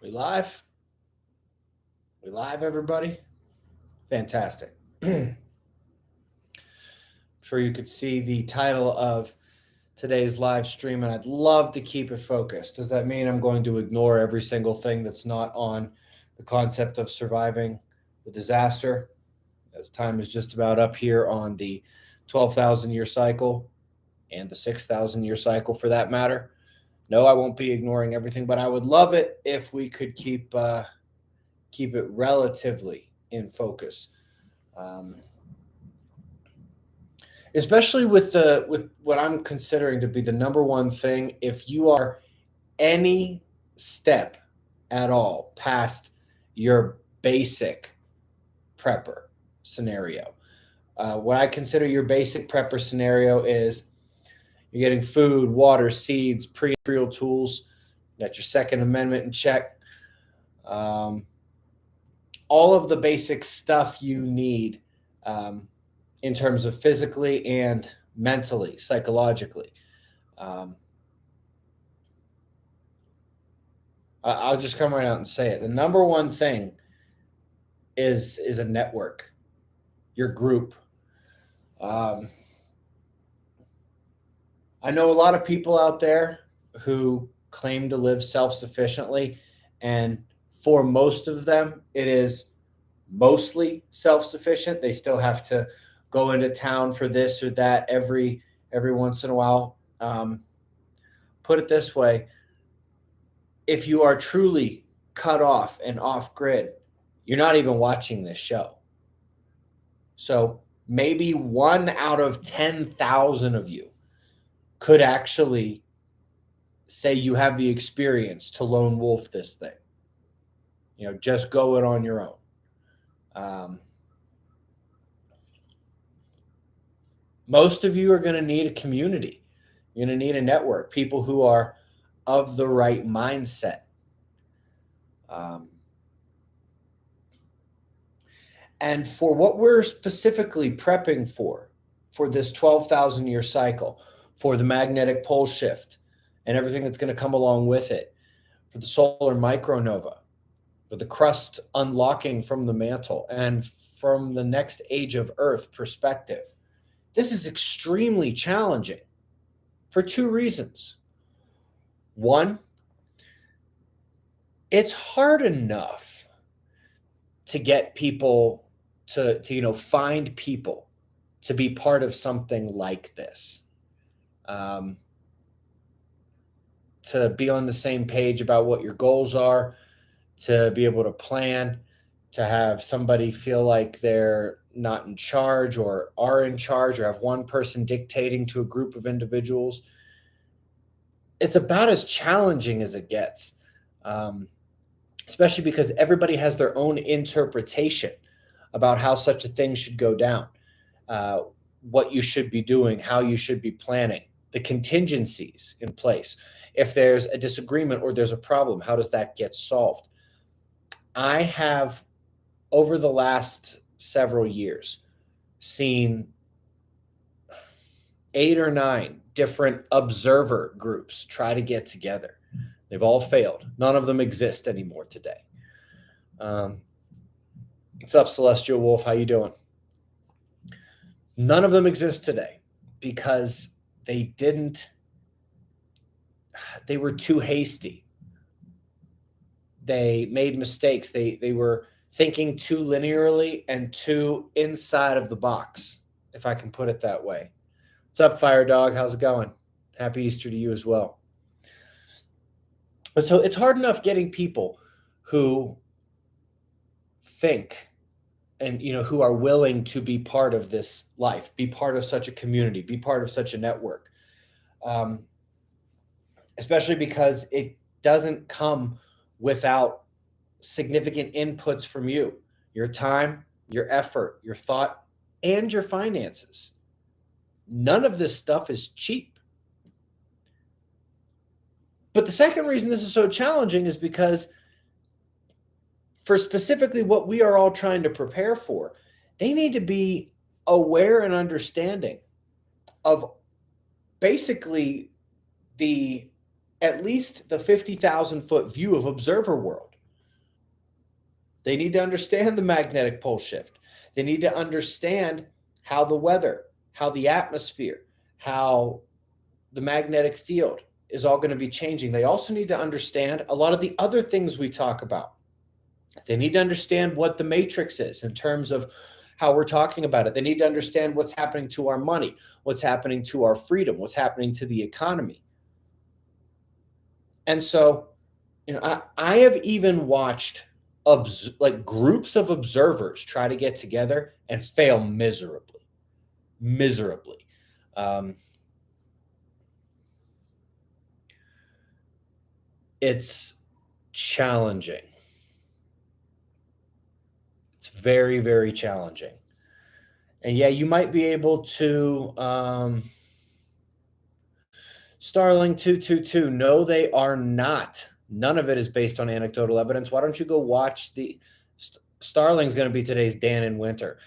We live? We live, everybody? Fantastic. I'm sure you could see the title of today's live stream, and I'd love to keep it focused. Does that mean I'm going to ignore every single thing that's not on the concept of surviving the disaster, as time is just about up here on the 12,000 year cycle and the 6,000 year cycle for that matter? No, I won't be ignoring everything, but I would love it if we could keep it relatively in focus, um, especially with what I'm considering to be the number one thing. If you are any step at all past your basic prepper scenario, what I consider your basic prepper scenario is you're getting food, water, seeds, pre-industrial tools. You got your Second Amendment in check. All of the basic stuff you need in terms of physically and mentally, psychologically. I'll just come right out and say it. The number one thing is a network, your group. I know a lot of people out there who claim to live self-sufficiently, and for most of them, it is mostly self-sufficient. They still have to go into town for this or that every once in a while. Put it this way: if you are truly cut off and off grid, you're not even watching this show. So maybe 1 out of 10,000 of you could actually say you have the experience to lone wolf this thing. Just go it on your own. Most of you are going to need a community. You're going to need a network, people who are of the right mindset. And for what we're specifically prepping for this 12,000 year cycle, for the magnetic pole shift and everything that's going to come along with it, for the solar micronova, for the crust unlocking from the mantle, and from the next age of Earth perspective, this is extremely challenging for two reasons. One, it's hard enough to get people to find people to be part of something like this, to be on the same page about what your goals are, to be able to plan, to have somebody feel like they're not in charge or are in charge, or have one person dictating to a group of individuals. It's about as challenging as it gets, especially because everybody has their own interpretation about how such a thing should go down, what you should be doing, how you should be planning, the contingencies in place. If there's a disagreement or there's a problem, how does that get solved? I have, over the last several years, seen 8 or 9 different observer groups try to get together. They've all failed. None of them exist anymore today. What's up, Celestial Wolf? How you doing? None of them exist today because they were too hasty. They made mistakes. They were thinking too linearly and too inside of the box, if I can put it that way. What's up, Fire Dog? How's it going? Happy Easter to you as well. But so it's hard enough getting people who think and who are willing to be part of this life, be part of such a community, be part of such a network, especially because it doesn't come without significant inputs from you, your time, your effort, your thought, and your finances. None of this stuff is cheap. But the second reason this is so challenging is because for specifically what we are all trying to prepare for, they need to be aware and understanding of basically at least the 50,000 foot view of observer world. They need to understand the magnetic pole shift. They need to understand how the weather, how the atmosphere, how the magnetic field is all going to be changing. They also need to understand a lot of the other things we talk about. They need to understand what the matrix is in terms of how we're talking about it. They need to understand what's happening to our money, what's happening to our freedom, what's happening to the economy. And so, I have even watched like groups of observers try to get together and fail miserably. It's challenging. It's very, very challenging. And yeah, you might be able to Starling 222. No, they are not. None of it is based on anecdotal evidence. Why don't you go watch Starling's going to be today's Dan in Winter.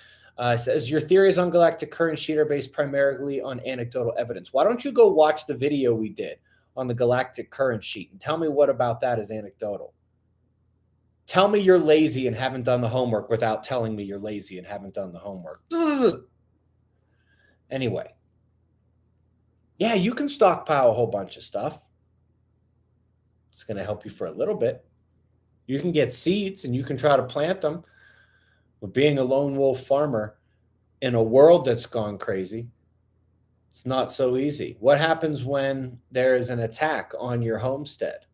Says your theories on galactic current sheet are based primarily on anecdotal evidence. Why don't you go watch the video we did on the galactic current sheet and tell me what about that is anecdotal? Tell me you're lazy and haven't done the homework without telling me you're lazy and haven't done the homework. Anyway. Yeah, you can stockpile a whole bunch of stuff. It's going to help you for a little bit. You can get seeds and you can try to plant them. But being a lone wolf farmer in a world that's gone crazy, it's not so easy. What happens when there is an attack on your homestead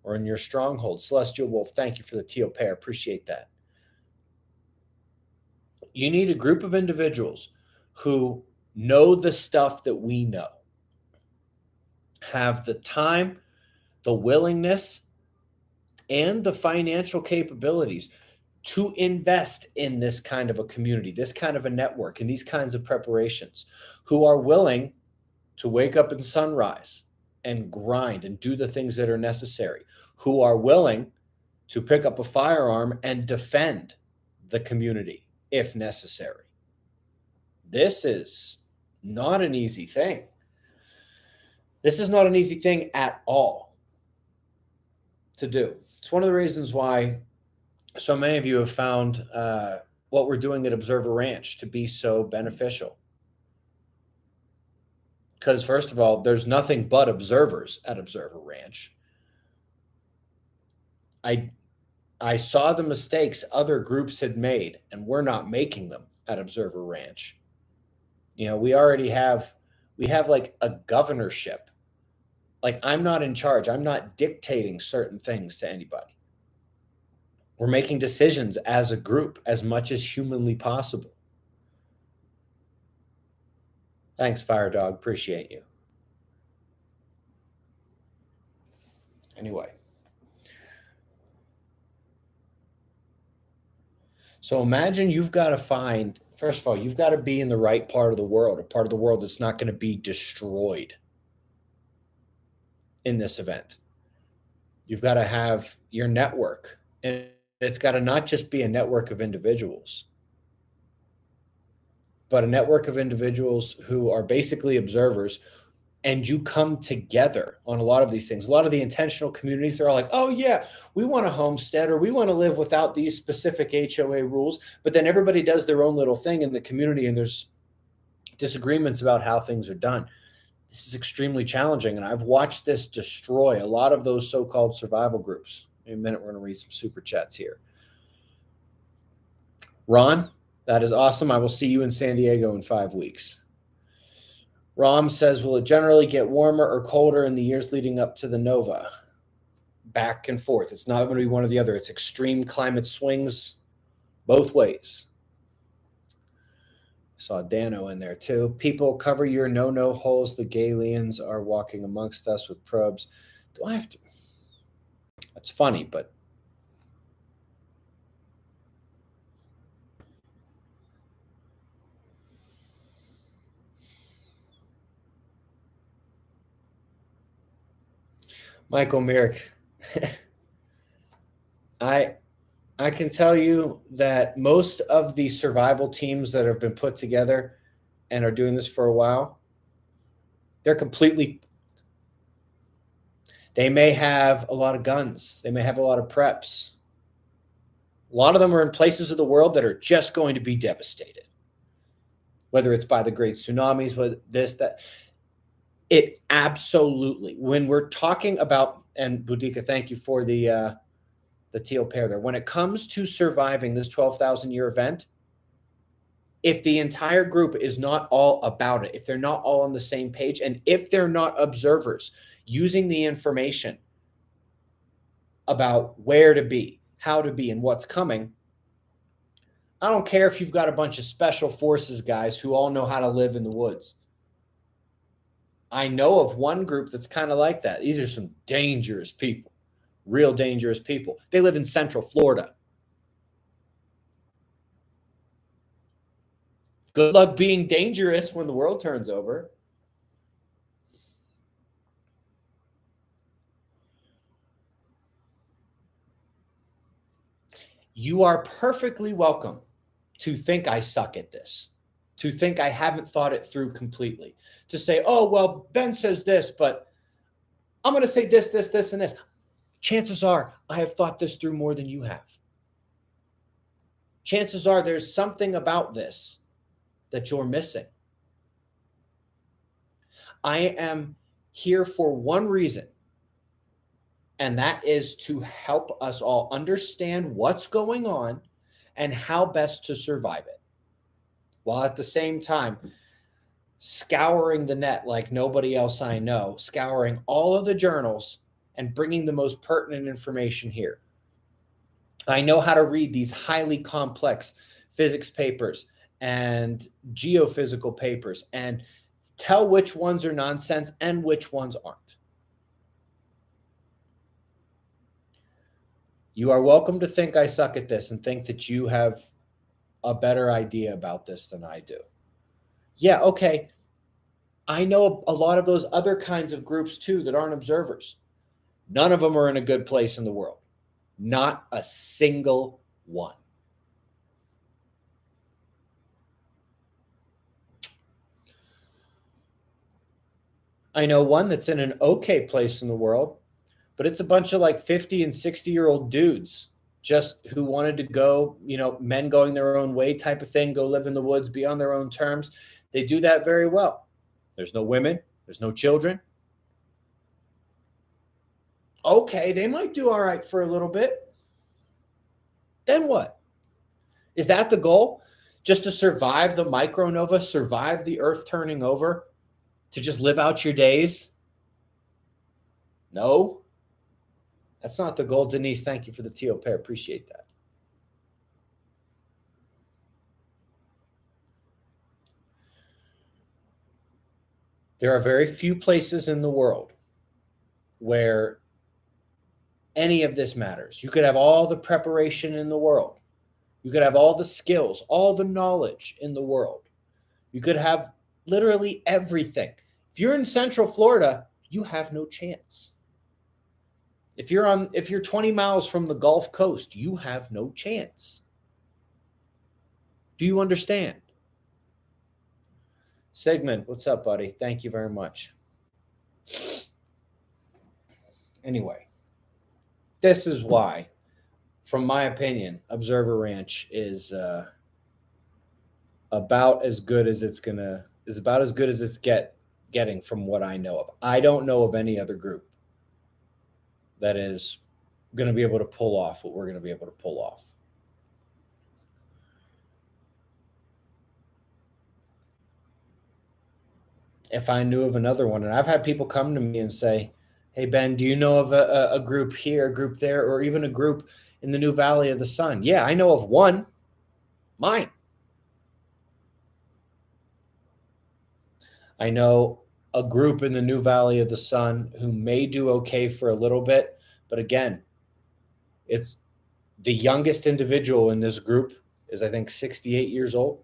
or in your stronghold? Celestial Wolf, thank you for the teal pair. Appreciate that. You need a group of individuals who know the stuff that we know, have the time, the willingness, and the financial capabilities to invest in this kind of a community, this kind of a network, and these kinds of preparations, who are willing to wake up in sunrise and grind and do the things that are necessary, who are willing to pick up a firearm and defend the community if necessary. This is not an easy thing. This is not an easy thing at all to do. It's one of the reasons why so many of you have found what we're doing at Observer Ranch to be so beneficial. Because first of all, there's nothing but observers at Observer Ranch. I saw the mistakes other groups had made, and we're not making them at Observer Ranch. We have like a governorship. Like, I'm not in charge. I'm not dictating certain things to anybody. We're making decisions as a group as much as humanly possible. Thanks, Fire Dog. Appreciate you. Anyway. So imagine you've got to find, first of all, you've got to be in the right part of the world, a part of the world that's not going to be destroyed in this event. You've got to have your network, and it's got to not just be a network of individuals, but a network of individuals who are basically observers, and you come together on a lot of these things. A lot of the intentional communities, they're all like, oh yeah, we want a homestead, or we want to live without these specific HOA rules, but then everybody does their own little thing in the community, and there's disagreements about how things are done. This is extremely challenging, and I've watched this destroy a lot of those so-called survival groups. In a minute, we're going to read some super chats here. Ron, that is awesome. I will see you in San Diego in 5 weeks. Rom says, will it generally get warmer or colder in the years leading up to the nova? Back and forth. It's not going to be one or the other. It's extreme climate swings both ways. Saw Dano in there too. People, cover your no holes. The Galians are walking amongst us with probes. Do I have to? That's funny, but Michael Merrick, I can tell you that most of the survival teams that have been put together and are doing this for a while, they're completely, they may have a lot of guns. They may have a lot of preps. A lot of them are in places of the world that are just going to be devastated, whether it's by the great tsunamis, whether this, that. It absolutely, when we're talking about, and Boudica, thank you for the teal pair there. When it comes to surviving this 12,000-year event, if the entire group is not all about it, if they're not all on the same page, and if they're not observers using the information about where to be, how to be, and what's coming, I don't care if you've got a bunch of special forces guys who all know how to live in the woods. I know of one group that's kind of like that. These are some dangerous people, real dangerous people. They live in Central Florida. Good luck being dangerous when the world turns over. You are perfectly welcome to think I suck at this, to think I haven't thought it through completely, to say, oh, well, Ben says this, but I'm going to say this, this, this, and this. Chances are I have thought this through more than you have. Chances are there's something about this that you're missing. I am here for one reason, and that is to help us all understand what's going on and how best to survive it, while at the same time scouring the net like nobody else I know, scouring all of the journals and bringing the most pertinent information here. I know how to read these highly complex physics papers and geophysical papers and tell which ones are nonsense and which ones aren't. You are welcome to think I suck at this and think that you have a better idea about this than I do. Yeah, okay. I know a lot of those other kinds of groups too that aren't observers. None of them are in a good place in the world. Not a single one. I know one that's in an okay place in the world, but it's a bunch of like 50 and 60-year-old dudes just who wanted to go, men going their own way type of thing, go live in the woods, be on their own terms. They do that very well. There's no women. There's no children. Okay, they might do all right for a little bit. Then what? Is that the goal? Just to survive the micronova, survive the Earth turning over, to just live out your days? No, that's not the goal. Denise, thank you for the teal pair. Appreciate that. There are very few places in the world where any of this matters. You could have all the preparation in the world. You could have all the skills, all the knowledge in the world. You could have literally everything. If you're in Central Florida, you have no chance. If you're 20 miles from the Gulf Coast, you have no chance. Do you understand? Sigmund, what's up, buddy? Thank you very much. Anyway, this is why, from my opinion, Observer Ranch is about as good as it's getting from what I know of. I don't know of any other group that is going to be able to pull off what we're going to be able to pull off. If I knew of another one, and I've had people come to me and say, hey, Ben, do you know of a group here, a group there, or even a group in the New Valley of the Sun? Yeah, I know of one. Mine. I know a group in the New Valley of the Sun who may do okay for a little bit. But again, it's the youngest individual in this group is, I think, 68 years old.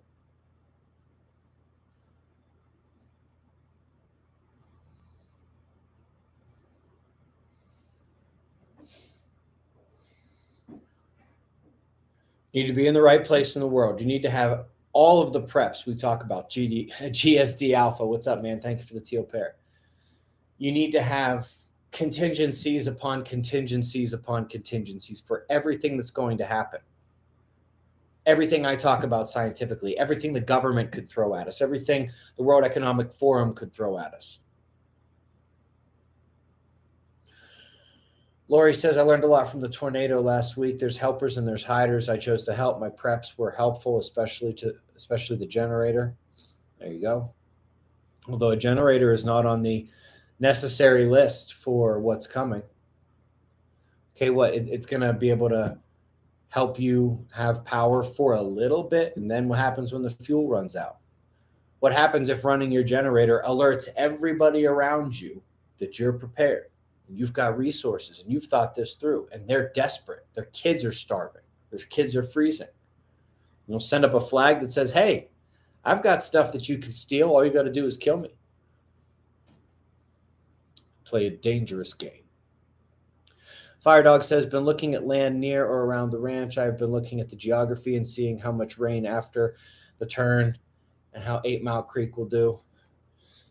You need to be in the right place in the world. You need to have all of the preps we talk about. GSD Alpha, what's up, man? Thank you for the teal pair. You need to have contingencies upon contingencies upon contingencies for everything that's going to happen. everything I talk about scientifically, everything the government could throw at us, everything the World Economic Forum could throw at us. Lori says, I learned a lot from the tornado last week. There's helpers and there's hiders. I chose to help. My preps were helpful, especially the generator. There you go. Although a generator is not on the necessary list for what's coming. Okay, it's going to be able to help you have power for a little bit, and then what happens when the fuel runs out? What happens if running your generator alerts everybody around you that you're prepared, and you've got resources, and you've thought this through, and they're desperate. Their kids are starving. Their kids are freezing. You'll send up a flag that says, hey, I've got stuff that you can steal. All you got to do is kill me. Play a dangerous game. Firedog says, been looking at land near or around the ranch. I've been looking at the geography and seeing how much rain after the turn and how 8 Mile Creek will do.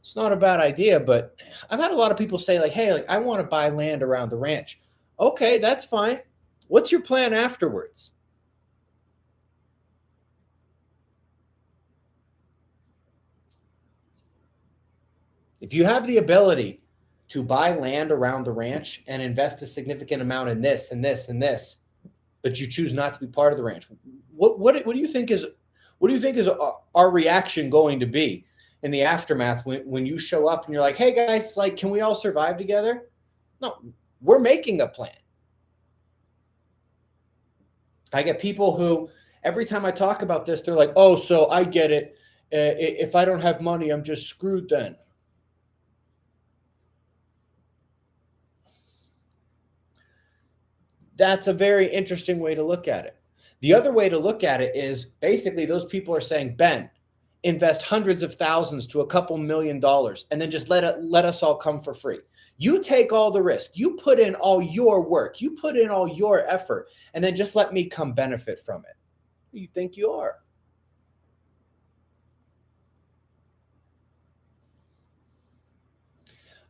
It's not a bad idea, but I've had a lot of people say, like, hey, I want to buy land around the ranch. Okay, that's fine. What's your plan afterwards? If you have the ability to buy land around the ranch and invest a significant amount in this and this and this, but you choose not to be part of the ranch, what do you think is our reaction going to be in the aftermath when you show up and you're like, hey guys, like, can we all survive together? No, we're making a plan. I get people who every time I talk about this, they're like, oh, so I get it. If I don't have money, I'm just screwed then. That's a very interesting way to look at it. The other way to look at it is basically those people are saying, Ben, invest hundreds of thousands to a couple $1 million and then just let us all come for free. You take all the risk. You put in all your work. You put in all your effort, and then just let me come benefit from it. Who do you think you are?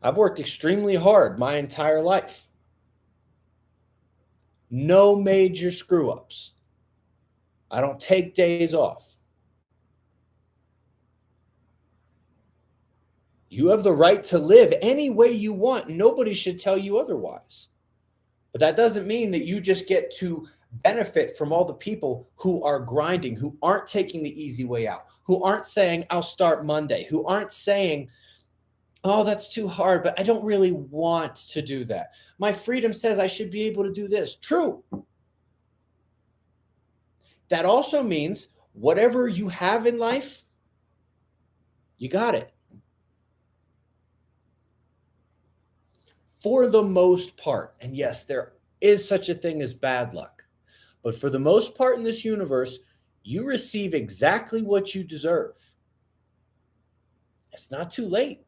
I've worked extremely hard my entire life. No major screw-ups. I don't take days off. You have the right to live any way you want. Nobody should tell you otherwise. But that doesn't mean that you just get to benefit from all the people who are grinding, who aren't taking the easy way out, who aren't saying, I'll start Monday, who aren't saying, oh, that's too hard, but I don't really want to do that. My freedom says I should be able to do this. True. That also means whatever you have in life, you got it. For the most part, and yes, there is such a thing as bad luck, but for the most part in this universe, you receive exactly what you deserve. It's not too late.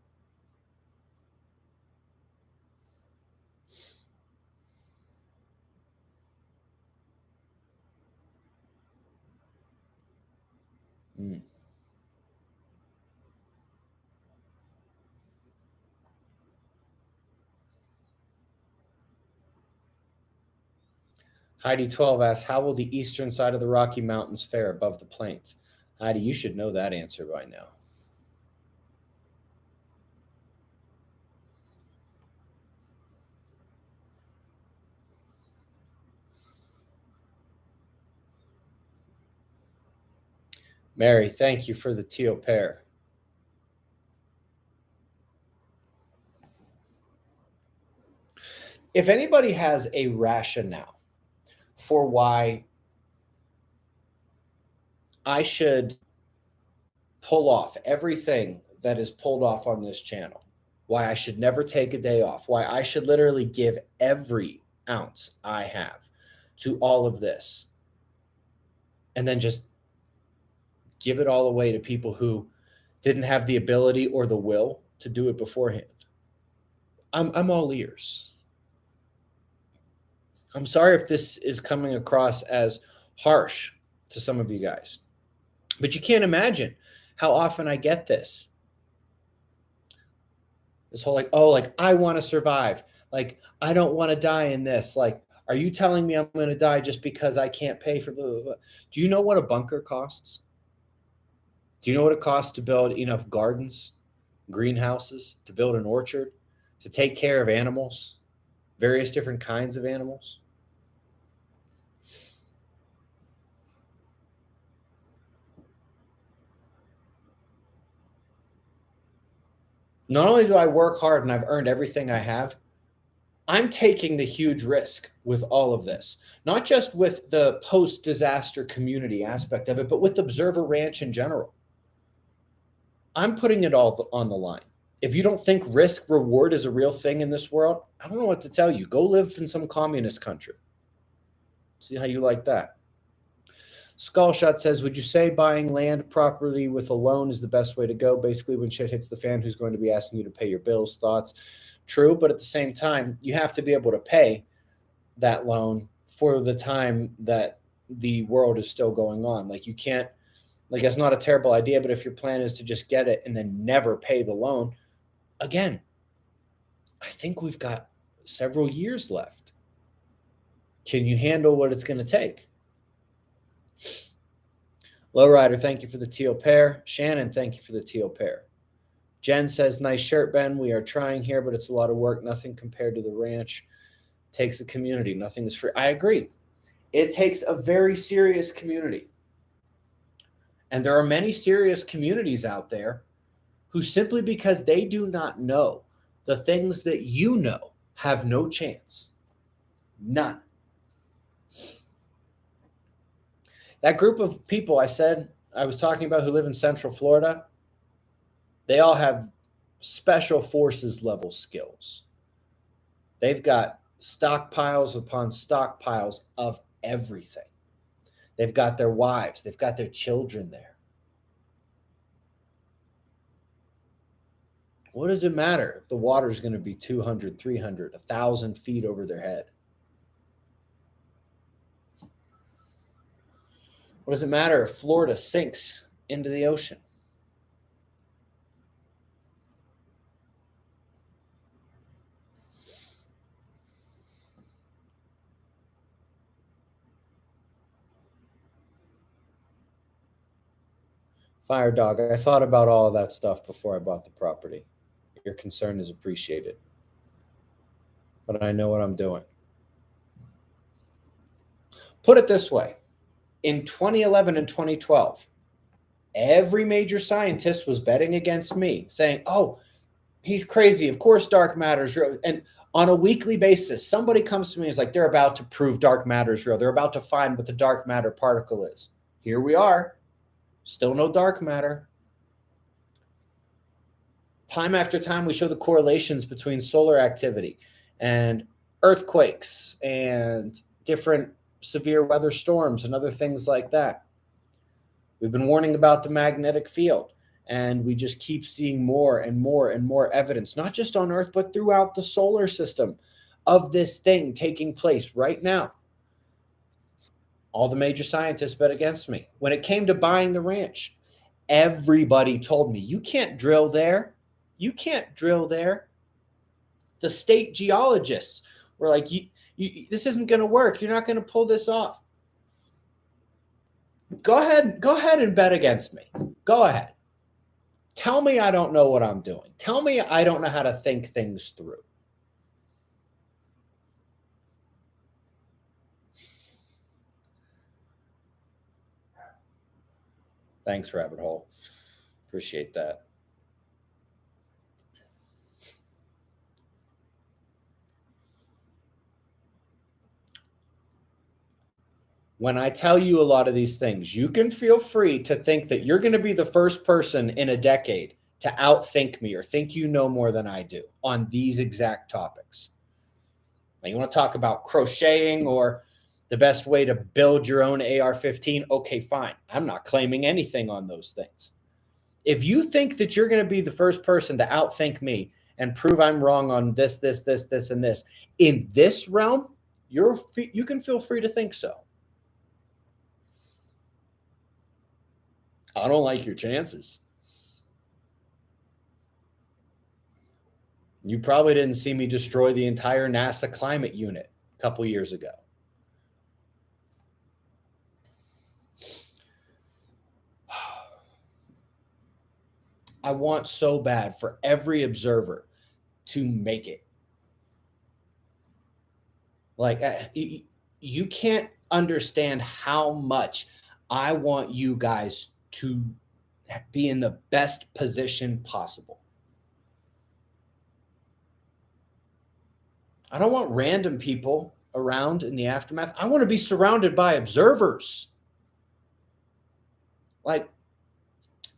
Heidi 12 asks, how will the eastern side of the Rocky Mountains fare above the plains? Heidi, you should know that answer by now. Mary, thank you for the teal pear. If anybody has a rationale for why I should pull off everything that is pulled off on this channel, why I should never take a day off, why I should literally give every ounce I have to all of this, and then just give it all away to people who didn't have the ability or the will to do it beforehand, I'm all ears. I'm sorry if this is coming across as harsh to some of you guys, but you can't imagine how often I get this. This whole like, oh, like I want to survive. Like, I don't want to die in this. Like, Are you telling me I'm going to die just because I can't pay for blah, blah, blah? Do you know what a bunker costs? Do you know what it costs to build enough gardens, greenhouses, to build an orchard, to take care of animals, various different kinds of animals? Not only do I work hard and I've earned everything I have, I'm taking the huge risk with all of this, not just with the post disaster community aspect of it, but with Observer Ranch in general. I'm putting it all on the line. If you don't think risk reward is a real thing in this world, I don't know what to tell you. Go live in some communist country. See how you like that. Skullshot says, would you say buying land property with a loan is the best way to go? Basically, when shit hits the fan, who's going to be asking you to pay your bills? Thoughts? True, but at the same time, you have to be able to pay that loan for the time that the world is still going on. Like you can't, like that's not a terrible idea, but if your plan is to just get it and then never pay the loan, again, I think we've got several years left. Can you handle what it's going to take? Lowrider, thank you for the teal pair. Shannon, thank you for the teal pair. Jen says, nice shirt, Ben. We are trying here, but it's a lot of work. Nothing compared to the ranch. Takes a community. Nothing is free. I agree. It takes a very serious community. And there are many serious communities out there who simply because they do not know the things that you know have no chance. None. That group of people I was talking about who live in Central Florida, they all have special forces level skills. They've got stockpiles upon stockpiles of everything. They've got their wives. They've got their children there. What does it matter if the water is going to be 200, 300, 1,000 feet over their head? What does it matter if Florida sinks into the ocean? Fire Dog, I thought about all of that stuff before I bought the property. Your concern is appreciated. But I know what I'm doing. Put it this way. In 2011 and 2012, every major scientist was betting against me, saying, oh, he's crazy. Of course, dark matter is real. And on a weekly basis, somebody comes to me and is like, they're about to prove dark matter is real. They're about to find what the dark matter particle is. Here we are. Still no dark matter. Time after time, we show the correlations between solar activity and earthquakes and different severe weather storms and other things like that. We've been warning about the magnetic field, and we just keep seeing more and more and more evidence, not just on Earth, but throughout the solar system of this thing taking place right now. All the major scientists bet against me. When it came to buying the ranch, everybody told me, you can't drill there. You can't drill there. The state geologists were like, this isn't going to work. You're not going to pull this off. Go ahead and bet against me. Go ahead. Tell me I don't know what I'm doing. Tell me I don't know how to think things through. Thanks, Rabbit Hole. Appreciate that. When I tell you a lot of these things, you can feel free to think that you're going to be the first person in a decade to outthink me or think you know more than I do on these exact topics. Now, you want to talk about crocheting or the best way to build your own AR-15? Okay, fine. I'm not claiming anything on those things. If you think that you're going to be the first person to outthink me and prove I'm wrong on this, and this, in this realm, you can feel free to think so. I don't like your chances. You probably didn't see me destroy the entire NASA climate unit a couple years ago. I want so bad for every observer to make it. Like, you can't understand how much I want you guys to be in the best position possible. I don't want random people around in the aftermath. I want to be surrounded by observers. Like,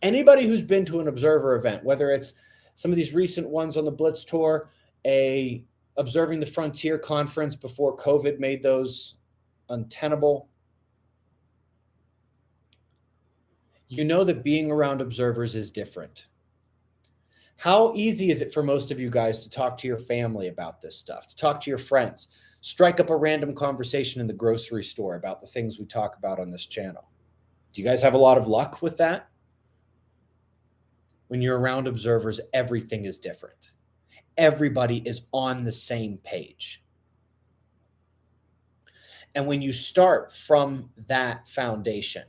anybody who's been to an observer event, whether it's some of these recent ones on the Blitz Tour, a Observing the Frontier conference before COVID made those untenable, you know that being around observers is different. How easy is it for most of you guys to talk to your family about this stuff, to talk to your friends, strike up a random conversation in the grocery store about the things we talk about on this channel? Do you guys have a lot of luck with that? When you're around observers, everything is different. Everybody is on the same page. And when you start from that foundation,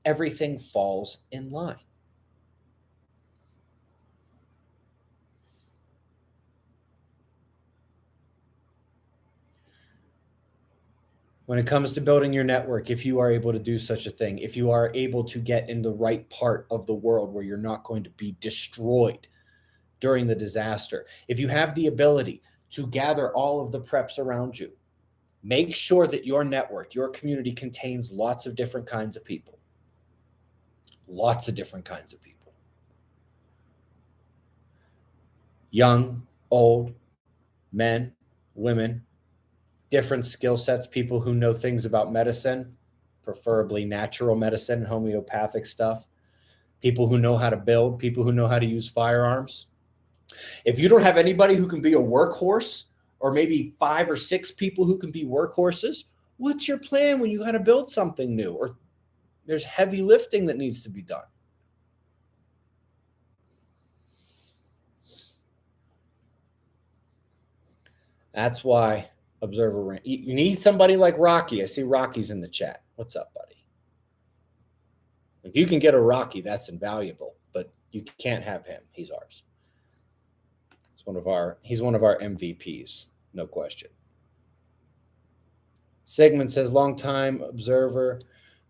everything falls in line. When it comes to building your network, if you are able to do such a thing, if you are able to get in the right part of the world where you're not going to be destroyed during the disaster, if you have the ability to gather all of the preps around you, make sure that your network, your community contains lots of different kinds of people. Lots of different kinds of people. Young, old, men, women, different skill sets, people who know things about medicine, preferably natural medicine, homeopathic stuff, people who know how to build, people who know how to use firearms. If you don't have anybody who can be a workhorse, or maybe 5 or 6 people who can be workhorses, what's your plan when you got to build something new, or there's heavy lifting that needs to be done? That's why observer, you need somebody like Rocky. I see Rocky's in the chat. What's up, buddy? If you can get a Rocky, that's invaluable, but you can't have him. He's ours. He's one of our MVPs, no question. Sigmund says, long time observer.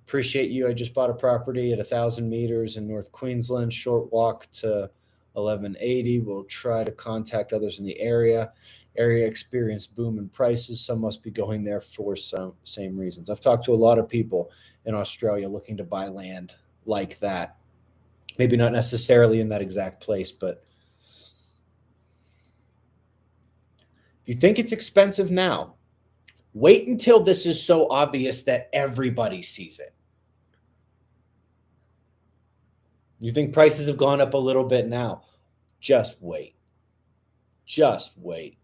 Appreciate you. I just bought a property at 1,000 meters in North Queensland. Short walk to 1180. We'll try to contact others in the area. Area experienced boom in prices. Some must be going there for some same reasons. I've talked to a lot of people in Australia looking to buy land like that. Maybe not necessarily in that exact place, but if you think it's expensive now, wait until this is so obvious that everybody sees it. You think prices have gone up a little bit now? Just wait. Just wait.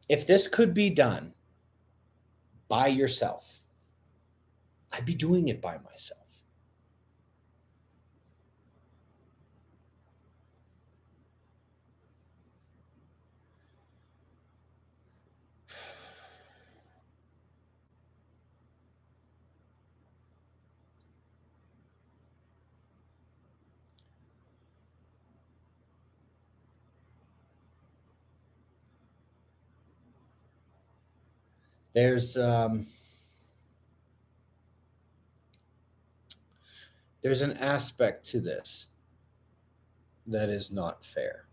If this could be done by yourself, I'd be doing it by myself. There's an aspect to this that is not fair.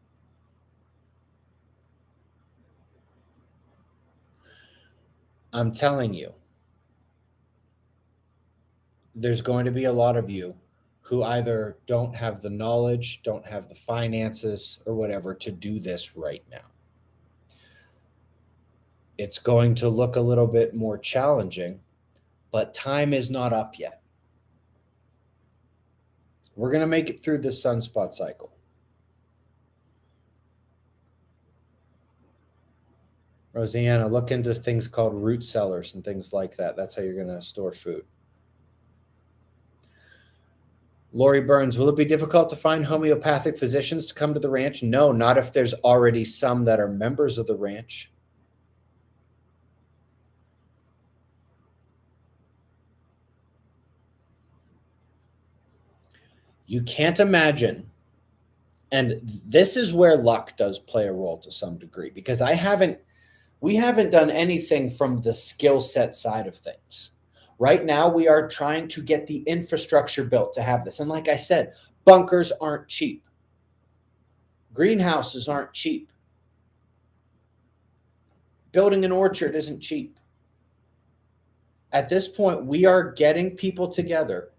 I'm telling you, there's going to be a lot of you who either don't have the knowledge, don't have the finances, or whatever to do this right now. It's going to look a little bit more challenging, but time is not up yet. We're going to make it through this sunspot cycle. Rosanna, look into things called root cellars and things like that. That's how you're going to store food. Lori Burns, will it be difficult to find homeopathic physicians to come to the ranch? No, not if there's already some that are members of the ranch. You can't imagine. And this is where luck does play a role to some degree, because we haven't done anything from the skill set side of things. Right now, we are trying to get the infrastructure built to have this. And like I said, bunkers aren't cheap. Greenhouses aren't cheap. Building an orchard isn't cheap. At this point, we are getting people together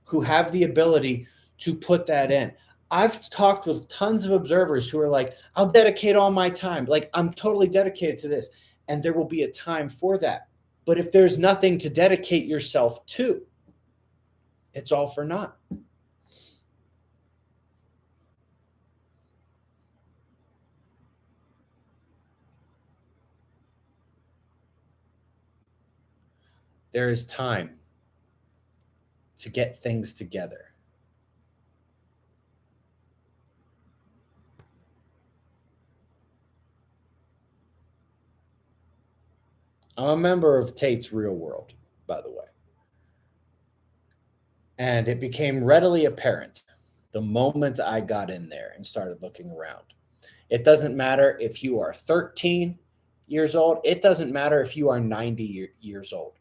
who have the ability to put that in. I've talked with tons of observers who are like, I'll dedicate all my time. Like, I'm totally dedicated to this. And there will be a time for that. But if there's nothing to dedicate yourself to, it's all for naught. There is time to get things together. I'm a member of Tate's Real World, by the way. And it became readily apparent the moment I got in there and started looking around. It doesn't matter if you are 13 years old. It doesn't matter if you are 90 years old.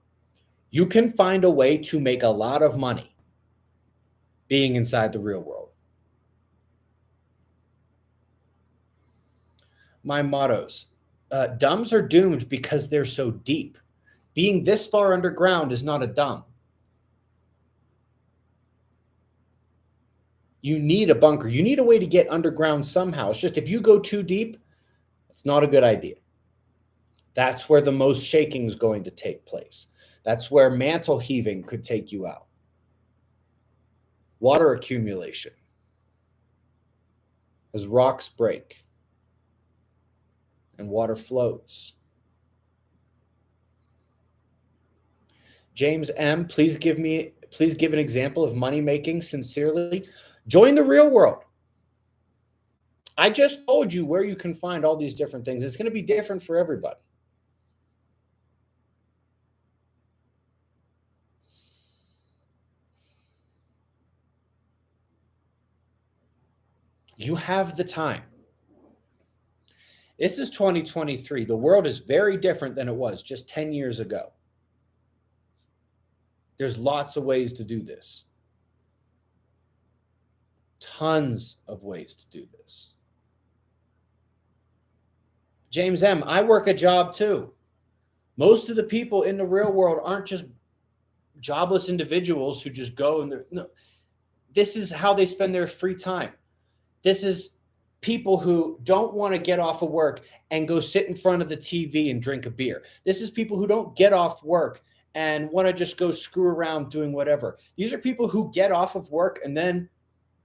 You can find a way to make a lot of money being inside the real world. My mottos. Dumbs are doomed because they're so deep. Being this far underground is not a dumb. You need a bunker. You need a way to get underground somehow. It's just if you go too deep, it's not a good idea. That's where the most shaking is going to take place. That's where mantle heaving could take you out. Water accumulation. As rocks break and water flows. James M., please give an example of money making sincerely. Join the real world. I just told you where you can find all these different things. It's going to be different for everybody. You have the time. This is 2023. The world is very different than it was just 10 years ago. There's lots of ways to do this. Tons of ways to do this. James M., I work a job too. Most of the people in the real world aren't just jobless individuals who just go and no. This is how they spend their free time. This is people who don't want to get off of work and go sit in front of the TV and drink a beer. This is people who don't get off work and want to just go screw around doing whatever. These are people who get off of work and then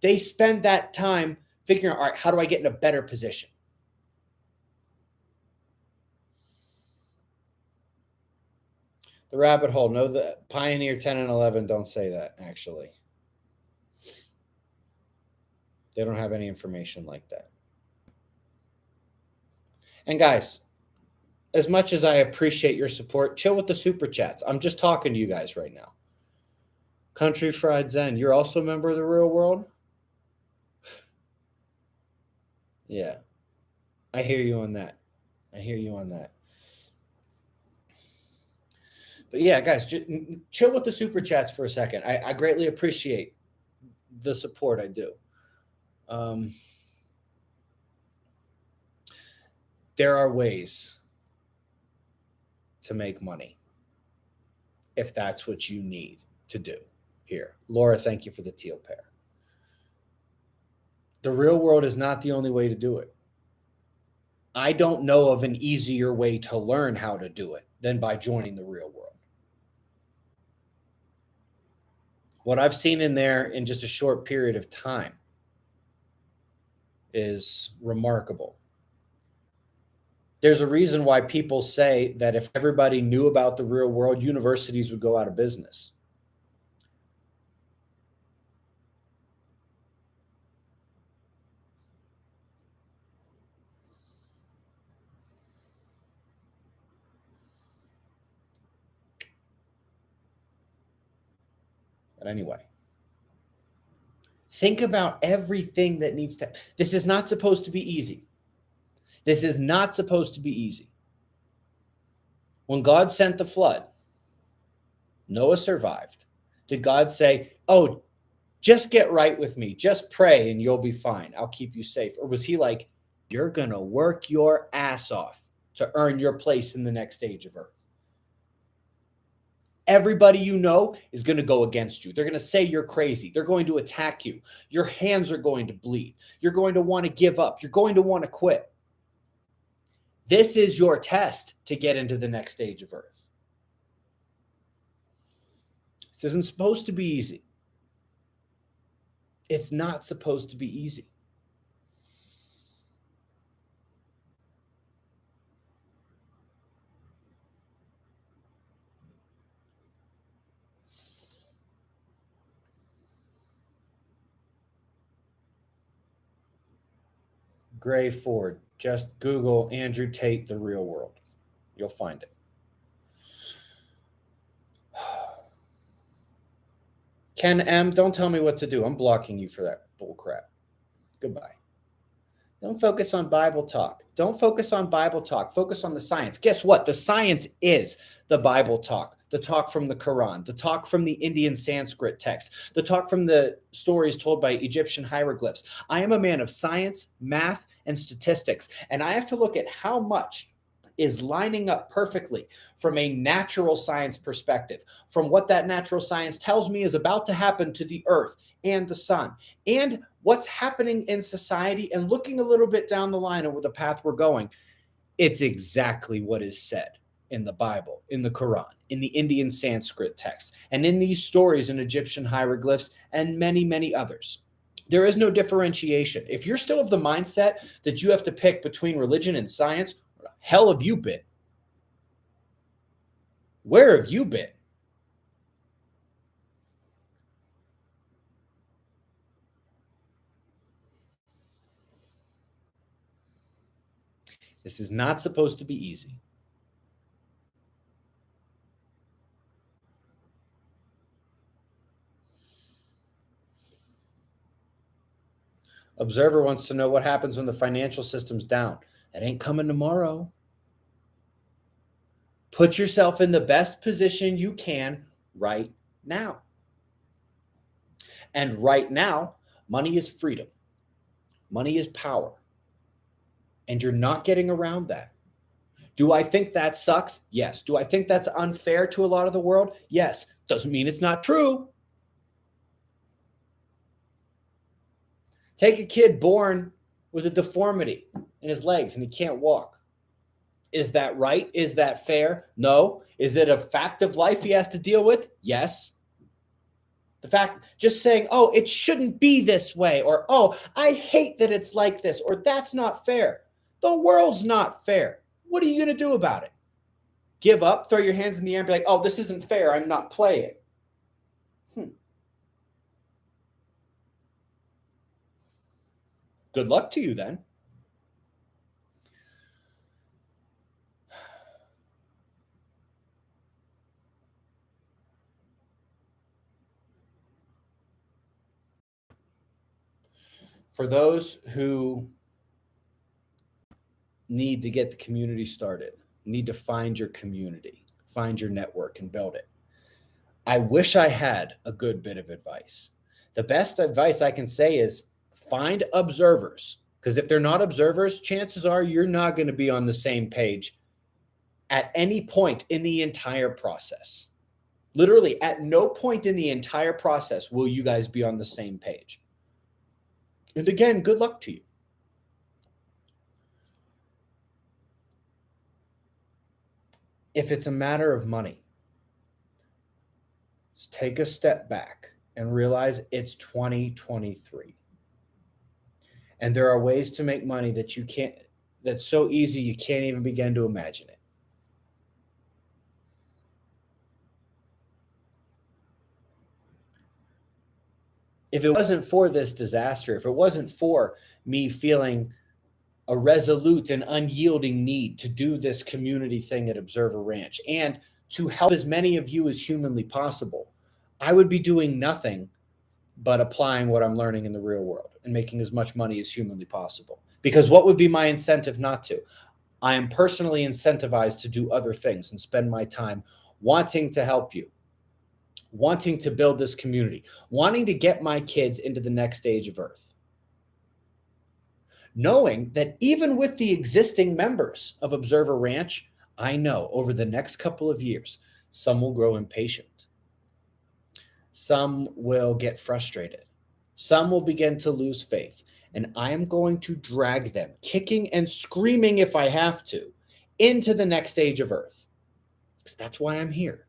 they spend that time figuring out, all right, how do I get in a better position? The rabbit hole. No, the Pioneer 10 and 11 don't say that, actually. They don't have any information like that. And guys, as much as I appreciate your support, chill with the super chats. I'm just talking to you guys right now. Country Fried Zen, you're also a member of the real world? Yeah. I hear you on that. But yeah, guys, chill with the super chats for a second. I greatly appreciate the support. I do. There are ways to make money if that's what you need to do here. Laura, thank you for the teal pair. The real world is not the only way to do it. I don't know of an easier way to learn how to do it than by joining the real world. What I've seen in there in just a short period of time is remarkable. There's a reason why people say that if everybody knew about the real world, universities would go out of business. But anyway, think about everything that needs to. This is not supposed to be easy. This is not supposed to be easy. When God sent the flood, Noah survived. Did God say, oh, just get right with me, just pray and you'll be fine, I'll keep you safe? Or was he like, you're going to work your ass off to earn your place in the next age of earth? Everybody you know is going to go against you. They're going to say you're crazy. They're going to attack you. Your hands are going to bleed. You're going to want to give up. You're going to want to quit. This is your test to get into the next stage of earth. This isn't supposed to be easy. It's not supposed to be easy. Gray Ford, just Google Andrew Tate, the real world. You'll find it. Ken M., don't tell me what to do. I'm blocking you for that bull crap. Goodbye. Don't focus on Bible talk. Don't focus on Bible talk. Focus on the science. Guess what? The science is the Bible talk, the talk from the Quran, the talk from the Indian Sanskrit text, the talk from the stories told by Egyptian hieroglyphs. I am a man of science, math, and statistics, and I have to look at how much is lining up perfectly from a natural science perspective, from what that natural science tells me is about to happen to the earth and the sun, and what's happening in society, and looking a little bit down the line over the path we're going. It's exactly what is said in the Bible, in the Quran, in the Indian Sanskrit texts, and in these stories in Egyptian hieroglyphs, and many, many others. There is no differentiation. If you're still of the mindset that you have to pick between religion and science, where the hell have you been? Where have you been? This is not supposed to be easy. Observer wants to know what happens when the financial system's down. It ain't coming tomorrow. Put yourself in the best position you can right now. And right now, money is freedom. Money is power. And you're not getting around that. Do I think that sucks? Yes. Do I think that's unfair to a lot of the world? Yes. Doesn't mean it's not true. Take a kid born with a deformity in his legs and he can't walk. Is that right? Is that fair? No. Is it a fact of life he has to deal with? Yes. The fact, just saying, oh, it shouldn't be this way, or, oh, I hate that it's like this, or that's not fair. The world's not fair. What are you going to do about it? Give up, throw your hands in the air and be like, oh, this isn't fair. I'm not playing. Good luck to you then. For those who need to get the community started, need to find your community, find your network and build it, I wish I had a good bit of advice. The best advice I can say is find observers, because if they're not observers, chances are you're not going to be on the same page at any point in the entire process. Literally, at no point in the entire process will you guys be on the same page. And again, good luck to you. If it's a matter of money, just take a step back and realize it's 2023. And there are ways to make money that you can't, that's so easy you can't even begin to imagine it. If it wasn't for this disaster, if it wasn't for me feeling a resolute and unyielding need to do this community thing at Observer Ranch and to help as many of you as humanly possible, I would be doing nothing but applying what I'm learning in the real world and making as much money as humanly possible. Because what would be my incentive not to? I am personally incentivized to do other things and spend my time wanting to help you, wanting to build this community, wanting to get my kids into the next stage of Earth. Knowing that even with the existing members of Observer Ranch, I know over the next couple of years, some will grow impatient. Some will get frustrated. Some will begin to lose faith. And I am going to drag them, kicking and screaming if I have to, into the next stage of Earth. Because that's why I'm here.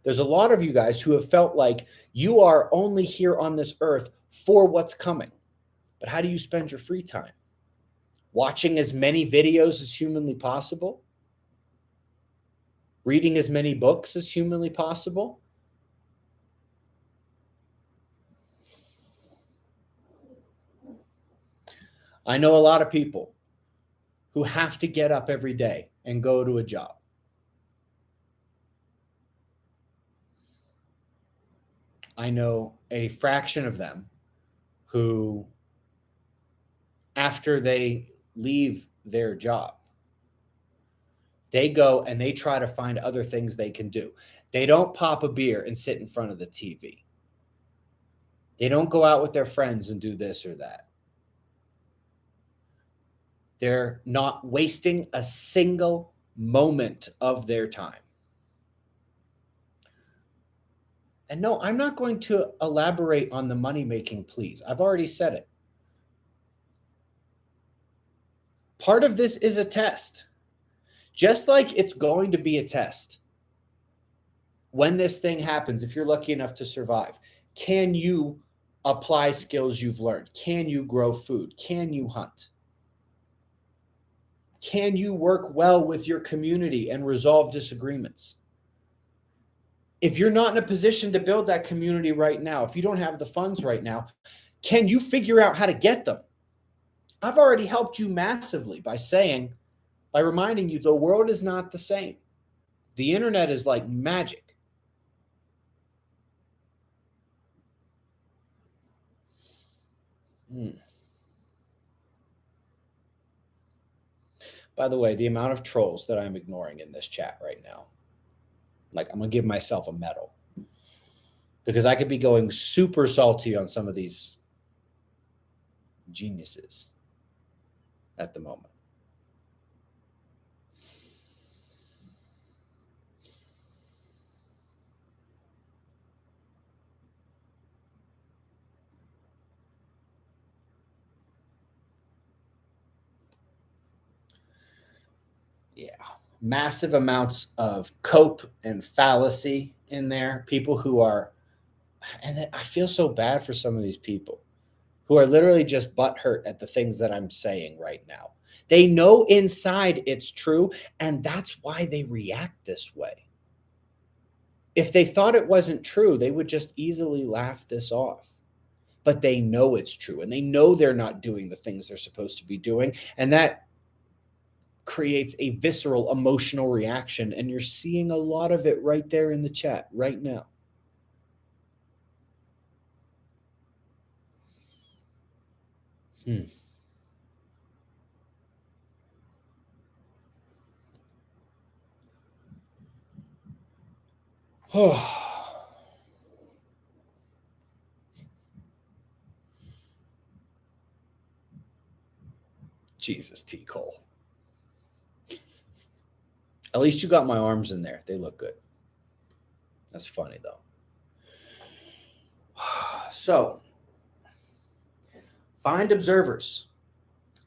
There's a lot of you guys who have felt like you are only here on this earth for what's coming. But how do you spend your free time? Watching as many videos as humanly possible? Reading as many books as humanly possible? I know a lot of people who have to get up every day and go to a job. I know a fraction of them who, after they leave their job, they go and they try to find other things they can do. They don't pop a beer and sit in front of the TV. They don't go out with their friends and do this or that. They're not wasting a single moment of their time. And no, I'm not going to elaborate on the money-making pleas. I've already said it. Part of this is a test. Just like it's going to be a test. When this thing happens, if you're lucky enough to survive, can you apply skills you've learned? Can you grow food? Can you hunt? Can you work well with your community and resolve disagreements? If you're not in a position to build that community right now, if you don't have the funds right now, can you figure out how to get them? I've already helped you massively by reminding you the world is not the same. The internet is like magic. By the way, the amount of trolls that I'm ignoring in this chat right now, like I'm going to give myself a medal because I could be going super salty on some of these geniuses at the moment. Yeah, massive amounts of cope and fallacy in there. People who are, and I feel so bad for some of these people who are literally just butthurt at the things that I'm saying right now. They know inside it's true, and that's why they react this way. If they thought it wasn't true, they would just easily laugh this off. But they know it's true, and they know they're not doing the things they're supposed to be doing, and that creates a visceral emotional reaction, and you're seeing a lot of it right there in the chat right now. Jesus, T. Cole. At least you got my arms in there. They look good. That's funny, though. So, find observers.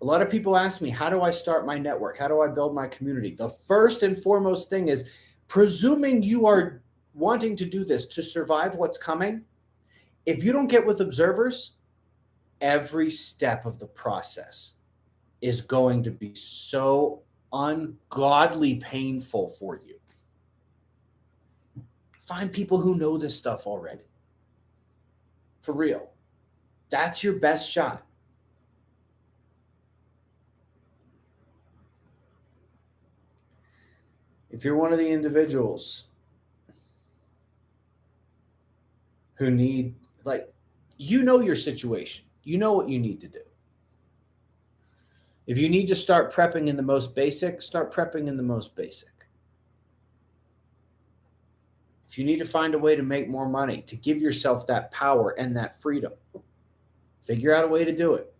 A lot of people ask me, how do I start my network? How do I build my community? The first and foremost thing is, presuming you are wanting to do this to survive what's coming, if you don't get with observers, every step of the process is going to be so ungodly painful for you. Find people who know this stuff already. For real. That's your best shot. If you're one of the individuals who need, like, you know your situation. You know what you need to do. If you need to start prepping in the most basic, start prepping in the most basic. If you need to find a way to make more money, to give yourself that power and that freedom, figure out a way to do it.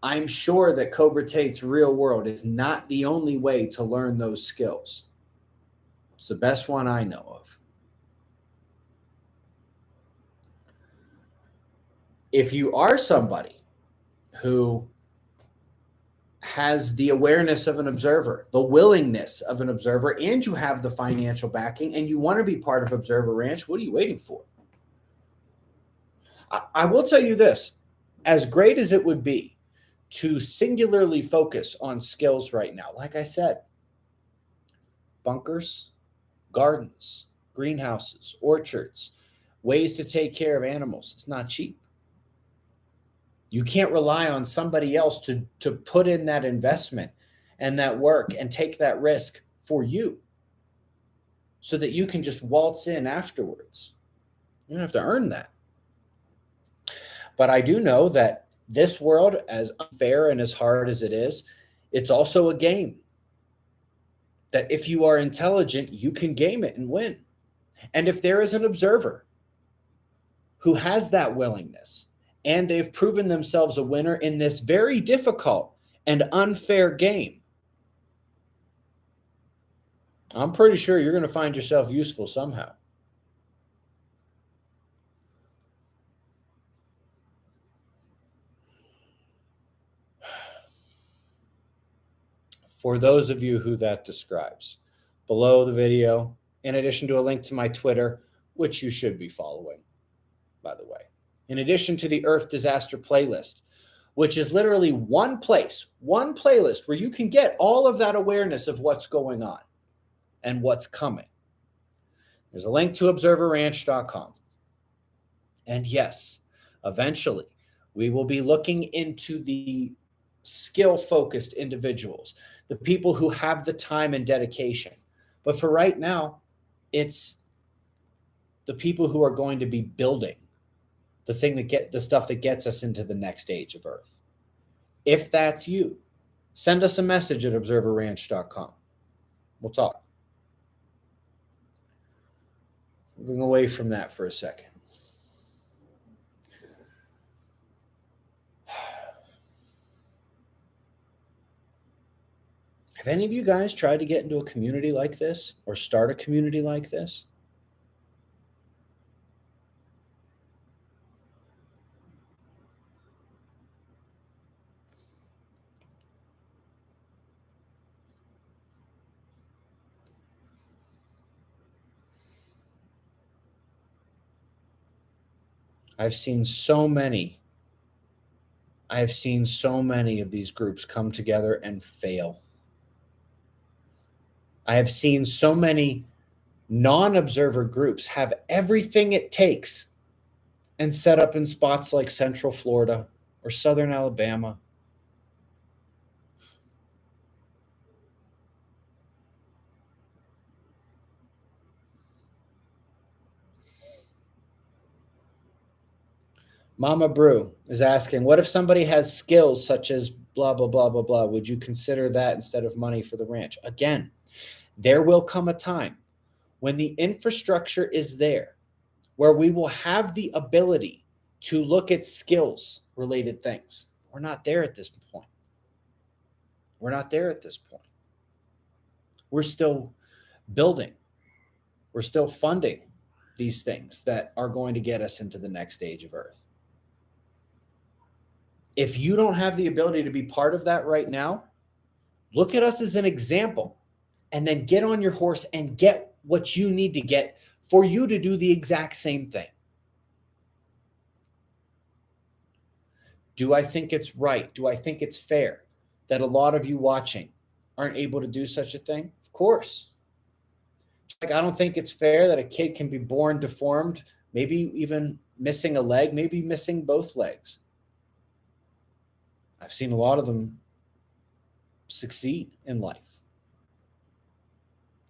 I'm sure that Cobra Tate's Real World is not the only way to learn those skills. It's the best one I know of. If you are somebody who has the awareness of an observer, the willingness of an observer, and you have the financial backing and you want to be part of Observer Ranch, what are you waiting for? I will tell you this, as great as it would be to singularly focus on skills right now, like I said, bunkers, gardens, greenhouses, orchards, ways to take care of animals, it's not cheap. You can't rely on somebody else to put in that investment and that work and take that risk for you so that you can just waltz in afterwards. You don't have to earn that. But I do know that this world, as unfair and as hard as it is, it's also a game. That if you are intelligent, you can game it and win. And if there is an observer who has that willingness, and they've proven themselves a winner in this very difficult and unfair game, I'm pretty sure you're going to find yourself useful somehow. For those of you who that describes, below the video, in addition to a link to my Twitter, which you should be following, by the way, in addition to the Earth Disaster Playlist, which is literally one playlist where you can get all of that awareness of what's going on and what's coming. There's a link to observerranch.com. And yes, eventually we will be looking into the skill-focused individuals, the people who have the time and dedication. But for right now, it's the people who are going to be building the stuff that gets us into the next age of Earth. If that's you, send us a message at observerranch.com. We'll talk. Moving away from that for a second. Have any of you guys tried to get into a community like this or start a community like this? I've seen so many of these groups come together and fail. I have seen so many non-observer groups have everything it takes and set up in spots like Central Florida or Southern Alabama. Mama Brew is asking, what if somebody has skills such as blah, blah, blah, blah, blah? Would you consider that instead of money for the ranch? Again, there will come a time when the infrastructure is there where we will have the ability to look at skills related things. We're not there at this point. We're still building. We're still funding these things that are going to get us into the next age of Earth. If you don't have the ability to be part of that right now, look at us as an example and then get on your horse and get what you need to get for you to do the exact same thing. Do I think it's right? Do I think it's fair that a lot of you watching aren't able to do such a thing? Of course. Like, I don't think it's fair that a kid can be born deformed, maybe even missing a leg, maybe missing both legs. I've seen a lot of them succeed in life.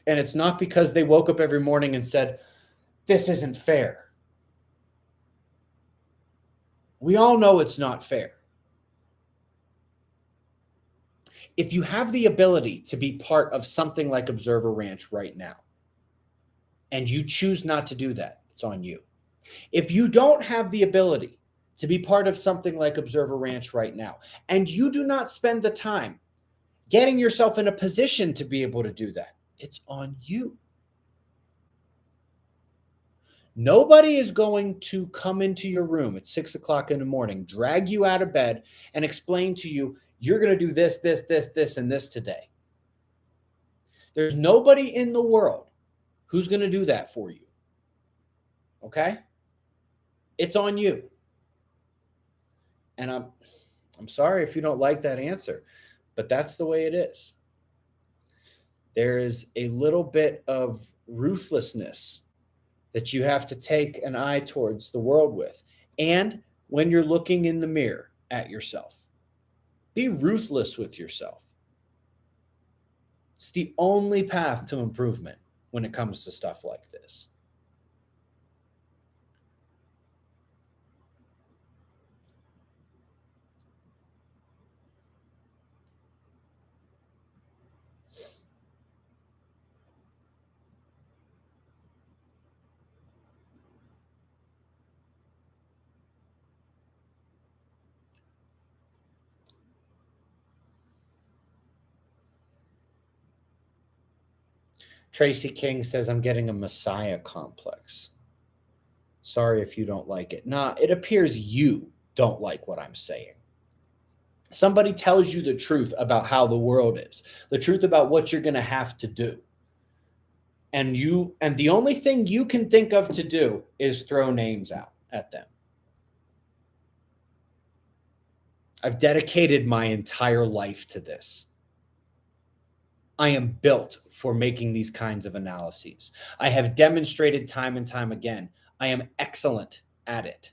And it's not because they woke up every morning and said, this isn't fair. We all know it's not fair. If you have the ability to be part of something like Observer Ranch right now, and you choose not to do that, it's on you. If you don't have the ability to be part of something like Observer Ranch right now, and you do not spend the time getting yourself in a position to be able to do that, it's on you. Nobody is going to come into your room at 6 o'clock in the morning, drag you out of bed, and explain to you, you're going to do this, this, this, this, and this today. There's nobody in the world who's going to do that for you. Okay? It's on you. And I'm sorry if you don't like that answer, but that's the way it is. There is a little bit of ruthlessness that you have to take an eye towards the world with. And when you're looking in the mirror at yourself, be ruthless with yourself. It's the only path to improvement when it comes to stuff like this. Tracy King says, I'm getting a Messiah complex. Sorry if you don't like it. Nah, it appears you don't like what I'm saying. Somebody tells you the truth about how the world is, the truth about what you're going to have to do. And the only thing you can think of to do is throw names out at them. I've dedicated my entire life to this. I am built for making these kinds of analyses. I have demonstrated time and time again, I am excellent at it.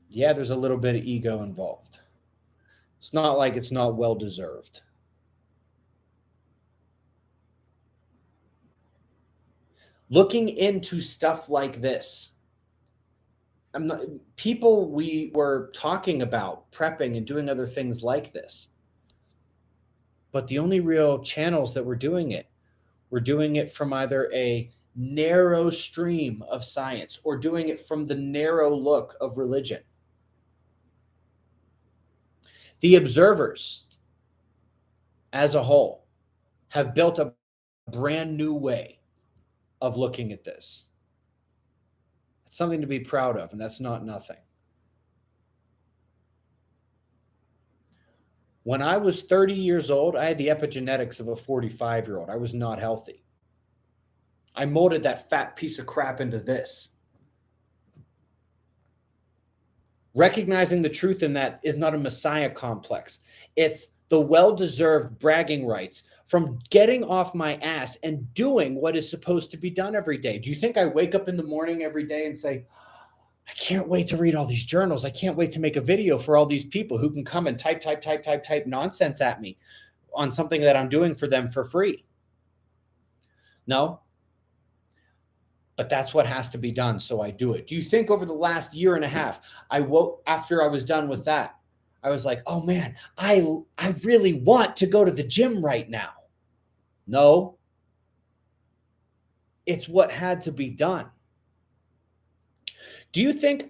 Yeah, there's a little bit of ego involved. It's not like it's not well-deserved. Looking into stuff like this, people we were talking about prepping and doing other things like this. But the only real channels that we're doing it from either a narrow stream of science or doing it from the narrow look of religion. The observers as a whole have built a brand new way of looking at this. It's something to be proud of, and that's not nothing. When I was 30 years old, I had the epigenetics of a 45-year-old. I was not healthy. I molded that fat piece of crap into this. Recognizing the truth in that is not a Messiah complex. It's the well-deserved bragging rights from getting off my ass and doing what is supposed to be done every day. Do you think I wake up in the morning every day and say, I can't wait to read all these journals. I can't wait to make a video for all these people who can come and type nonsense at me on something that I'm doing for them for free? No. But that's what has to be done, so I do it. Do you think over the last year and a half, I woke after I was done with that, I was like, oh man, I really want to go to the gym right now. No. It's what had to be done. Do you think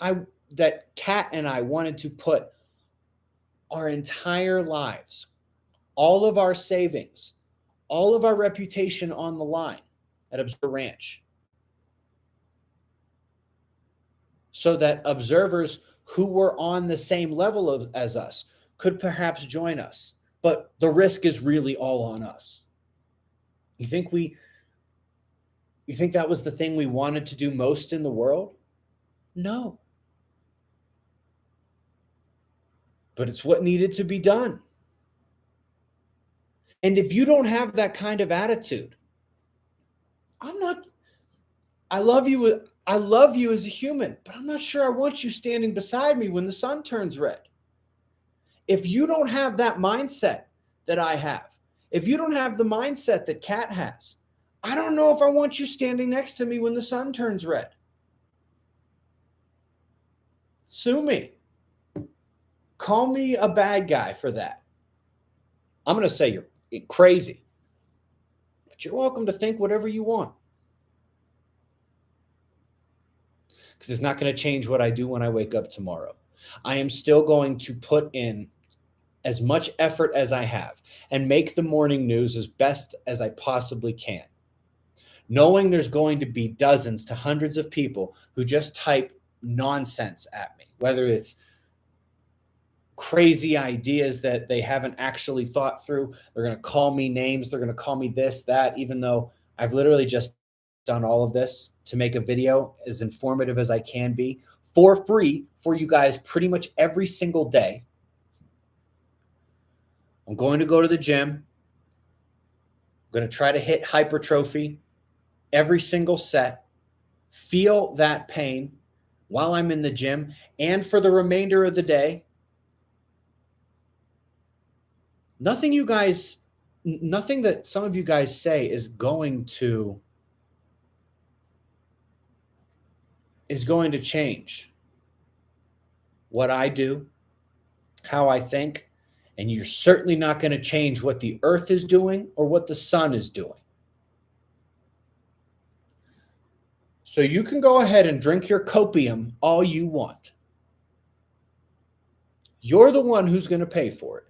that Kat and I wanted to put our entire lives, all of our savings, all of our reputation on the line at Observer Ranch, so that observers who were on the same level as us could perhaps join us? But the risk is really all on us. You think You think that was the thing we wanted to do most in the world? No. But it's what needed to be done. And if you don't have that kind of attitude, I love you. I love you as a human, but I'm not sure I want you standing beside me when the sun turns red. If you don't have that mindset that I have, if you don't have the mindset that Kat has, I don't know if I want you standing next to me when the sun turns red. Sue me. Call me a bad guy for that. I'm going to say you're crazy, but you're welcome to think whatever you want. Because it's not going to change what I do when I wake up tomorrow. I am still going to put in as much effort as I have and make the morning news as best as I possibly can, knowing there's going to be dozens to hundreds of people who just type nonsense at me, whether it's crazy ideas that they haven't actually thought through. They're going to call me names. They're going to call me this, that, even though I've literally just done all of this to make a video as informative as I can be for free for you guys pretty much every single day. I'm going to go to the gym. I'm going to try to hit hypertrophy every single set, feel that pain while I'm in the gym and for the remainder of the day. Nothing that some of you guys say is going to change what I do, how I think, and you're certainly not going to change what the earth is doing or what the sun is doing. So you can go ahead and drink your copium all you want. You're the one who's going to pay for it.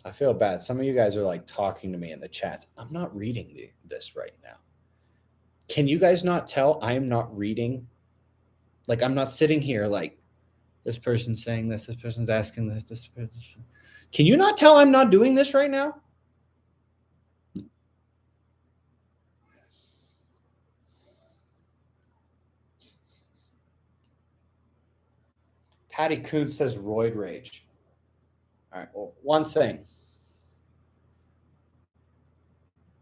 I feel bad. Some of you guys are like talking to me in the chats. I'm not reading this right now. Can you guys not tell I am not reading? Like, I'm not sitting here like, this person's saying this person's asking this person. Can you not tell I'm not doing this right now? Patty Kuntz says roid rage. All right, well, one thing.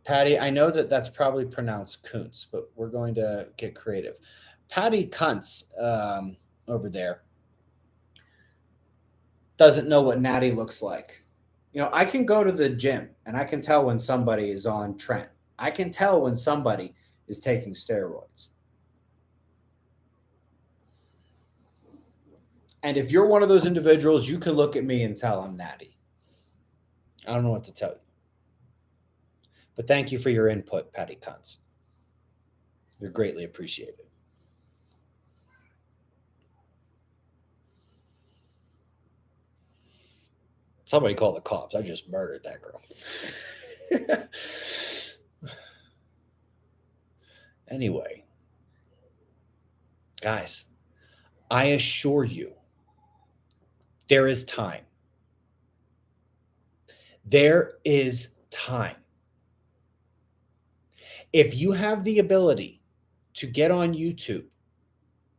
Patty, I know that that's probably pronounced Kuntz, but we're going to get creative. Patty Kuntz over there doesn't know what natty looks like. You know, I can go to the gym and I can tell when somebody is on trend. I can tell when somebody is taking steroids. And if you're one of those individuals, you can look at me and tell I'm natty. I don't know what to tell you. But thank you for your input, Patty Kuntz. You're greatly appreciated. Somebody call the cops. I just murdered that girl. Anyway, guys, I assure you, there is time. There is time. If you have the ability to get on YouTube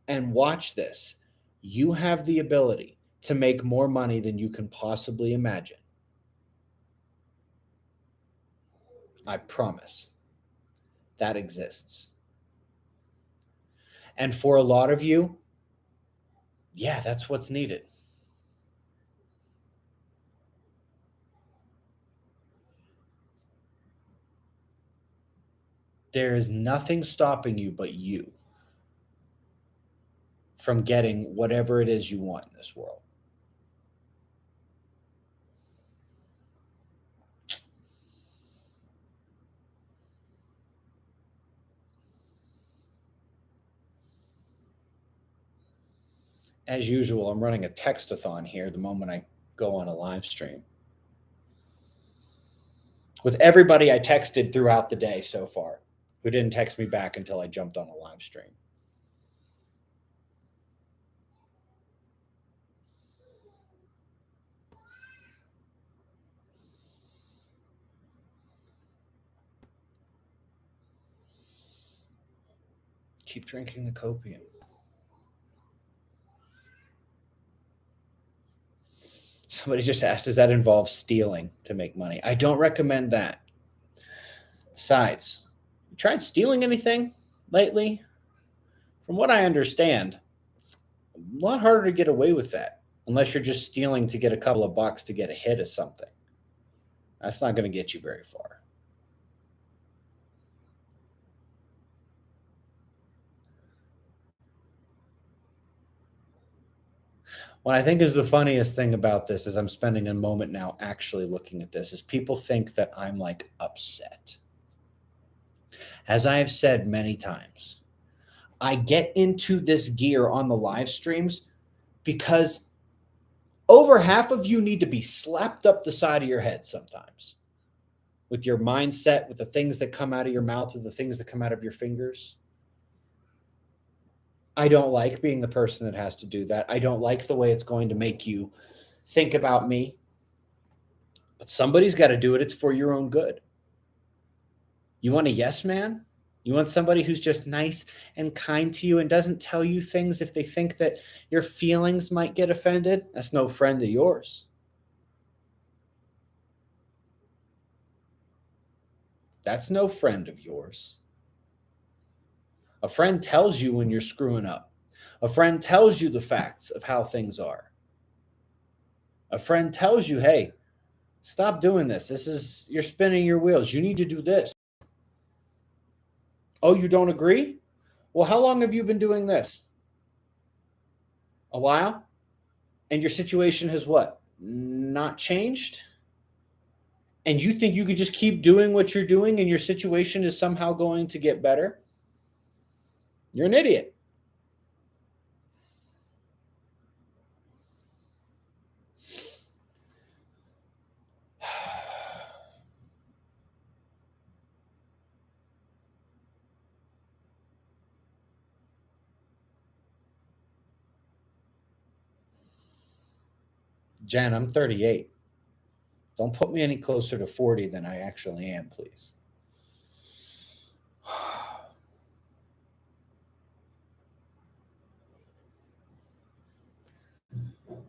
and watch this, you have the ability to make more money than you can possibly imagine. I promise. That exists. And for a lot of you, yeah, that's what's needed. There is nothing stopping you but you from getting whatever it is you want in this world. As usual, I'm running a textathon here the moment I go on a live stream. With everybody I texted throughout the day so far who didn't text me back until I jumped on a live stream. Keep drinking the copium. Somebody just asked, does that involve stealing to make money? I don't recommend that. Besides, you tried stealing anything lately? From what I understand, it's a lot harder to get away with that unless you're just stealing to get a couple of bucks to get a hit of something. That's not going to get you very far. What I think is the funniest thing about this is I'm spending a moment now actually looking at this is people think that I'm like upset. As I have said many times, I get into this gear on the live streams because over half of you need to be slapped up the side of your head sometimes with your mindset, with the things that come out of your mouth, with the things that come out of your fingers. I don't like being the person that has to do that. I don't like the way it's going to make you think about me. But somebody's got to do it. It's for your own good. You want a yes man? You want somebody who's just nice and kind to you and doesn't tell you things if they think that your feelings might get offended? That's no friend of yours. That's no friend of yours. A friend tells you when you're screwing up. A friend tells you the facts of how things are. A friend tells you, hey, stop doing this. You're spinning your wheels. You need to do this. Oh, you don't agree? Well, how long have you been doing this? A while? And your situation has what? Not changed? And you think you could just keep doing what you're doing and your situation is somehow going to get better? You're an idiot. Jen, I'm 38. Don't put me any closer to 40 than I actually am, please.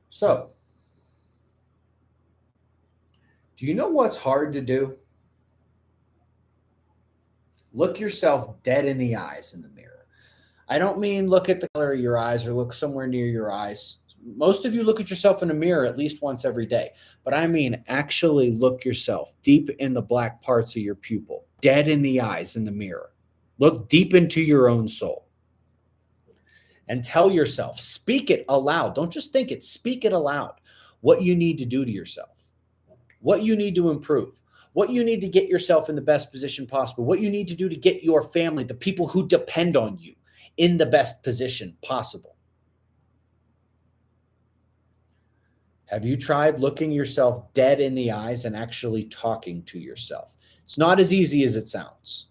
So, do you know what's hard to do? Look yourself dead in the eyes in the mirror. I don't mean look at the color of your eyes or look somewhere near your eyes. Most of you look at yourself in a mirror at least once every day. But I mean actually look yourself deep in the black parts of your pupil, dead in the eyes in the mirror. Look deep into your own soul and tell yourself, speak it aloud. Don't just think it, speak it aloud. What you need to do to yourself, what you need to improve, what you need to get yourself in the best position possible, what you need to do to get your family, the people who depend on you, in the best position possible. Have you tried looking yourself dead in the eyes and actually talking to yourself? It's not as easy as it sounds.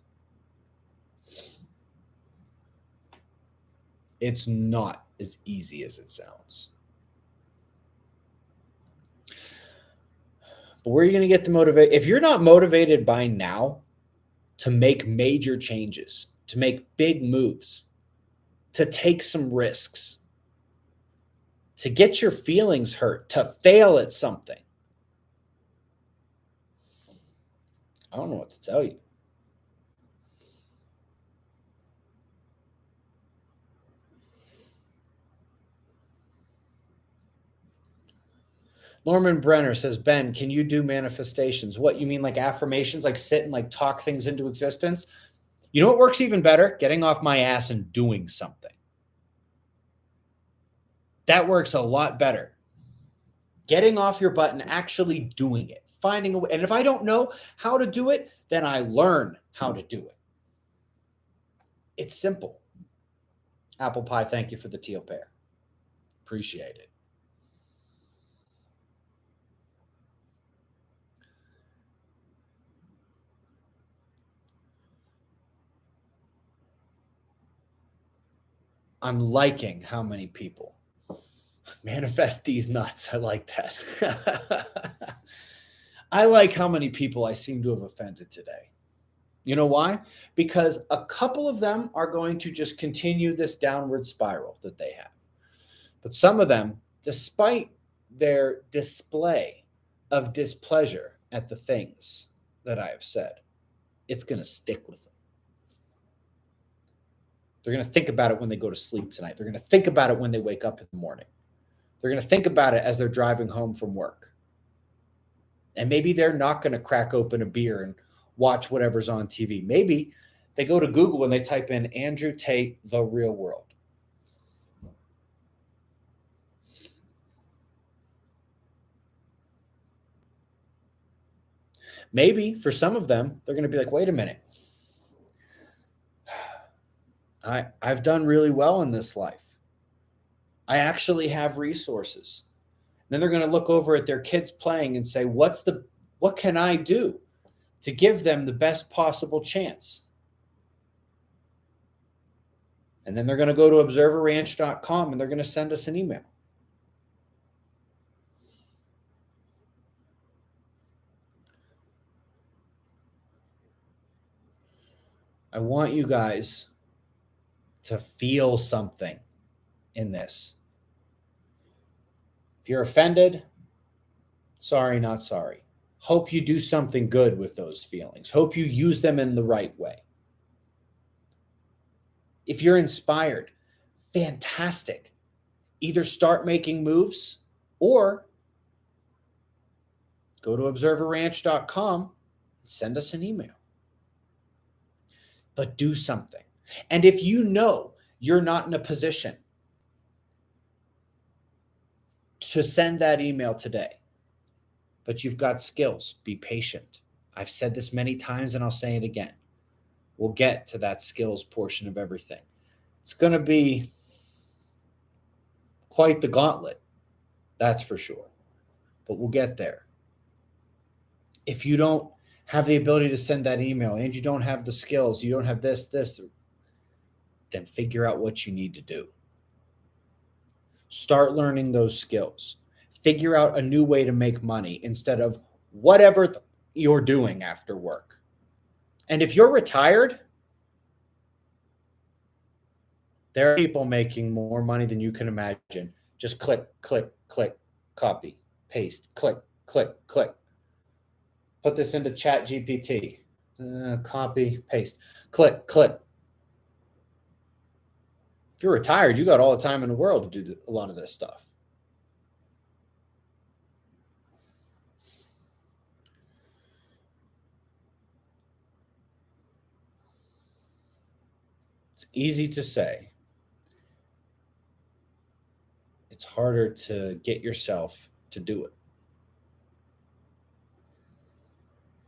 It's not as easy as it sounds. But where are you going to get the motivation? If you're not motivated by now to make major changes, to make big moves, to take some risks, to get your feelings hurt, to fail at something, I don't know what to tell you. Norman Brenner says, Ben, can you do manifestations? What, you mean like affirmations, like sit and like talk things into existence? You know what works even better? Getting off my ass and doing something. That works a lot better. Getting off your butt and actually doing it, finding a way. And if I don't know how to do it, then I learn how to do it. It's simple. Apple pie, thank you for the teal pear. Appreciate it. I'm liking how many people manifest these nuts. I like that. I like how many people I seem to have offended today. You know why? Because a couple of them are going to just continue this downward spiral that they have. But some of them, despite their display of displeasure at the things that I have said, it's going to stick with them. They're going to think about it when they go to sleep tonight. They're going to think about it when they wake up in the morning. They're going to think about it as they're driving home from work. And maybe they're not going to crack open a beer and watch whatever's on TV. Maybe they go to Google and they type in Andrew Tate, The Real World. Maybe for some of them, they're going to be like, wait a minute. I've done really well in this life. I actually have resources. Then they're going to look over at their kids playing and say, what can I do to give them the best possible chance? And then they're going to go to observerranch.com and they're going to send us an email. I want you guys to feel something in this. If you're offended, sorry, not sorry. Hope you do something good with those feelings. Hope you use them in the right way. If you're inspired, fantastic. Either start making moves or go to observerranch.com and send us an email. But do something. And if you know you're not in a position to send that email today, but you've got skills, be patient. I've said this many times and I'll say it again. We'll get to that skills portion of everything. It's going to be quite the gauntlet, that's for sure. But we'll get there. If you don't have the ability to send that email and you don't have the skills, you don't have this, then figure out what you need to do. Start learning those skills. Figure out a new way to make money instead of whatever you're doing after work. And if you're retired, there are people making more money than you can imagine. Just click, click, click, copy, paste, click, click, click. Put this into ChatGPT. Copy, paste, click, click. If you're retired, you got all the time in the world to do a lot of this stuff. It's easy to say. It's harder to get yourself to do it.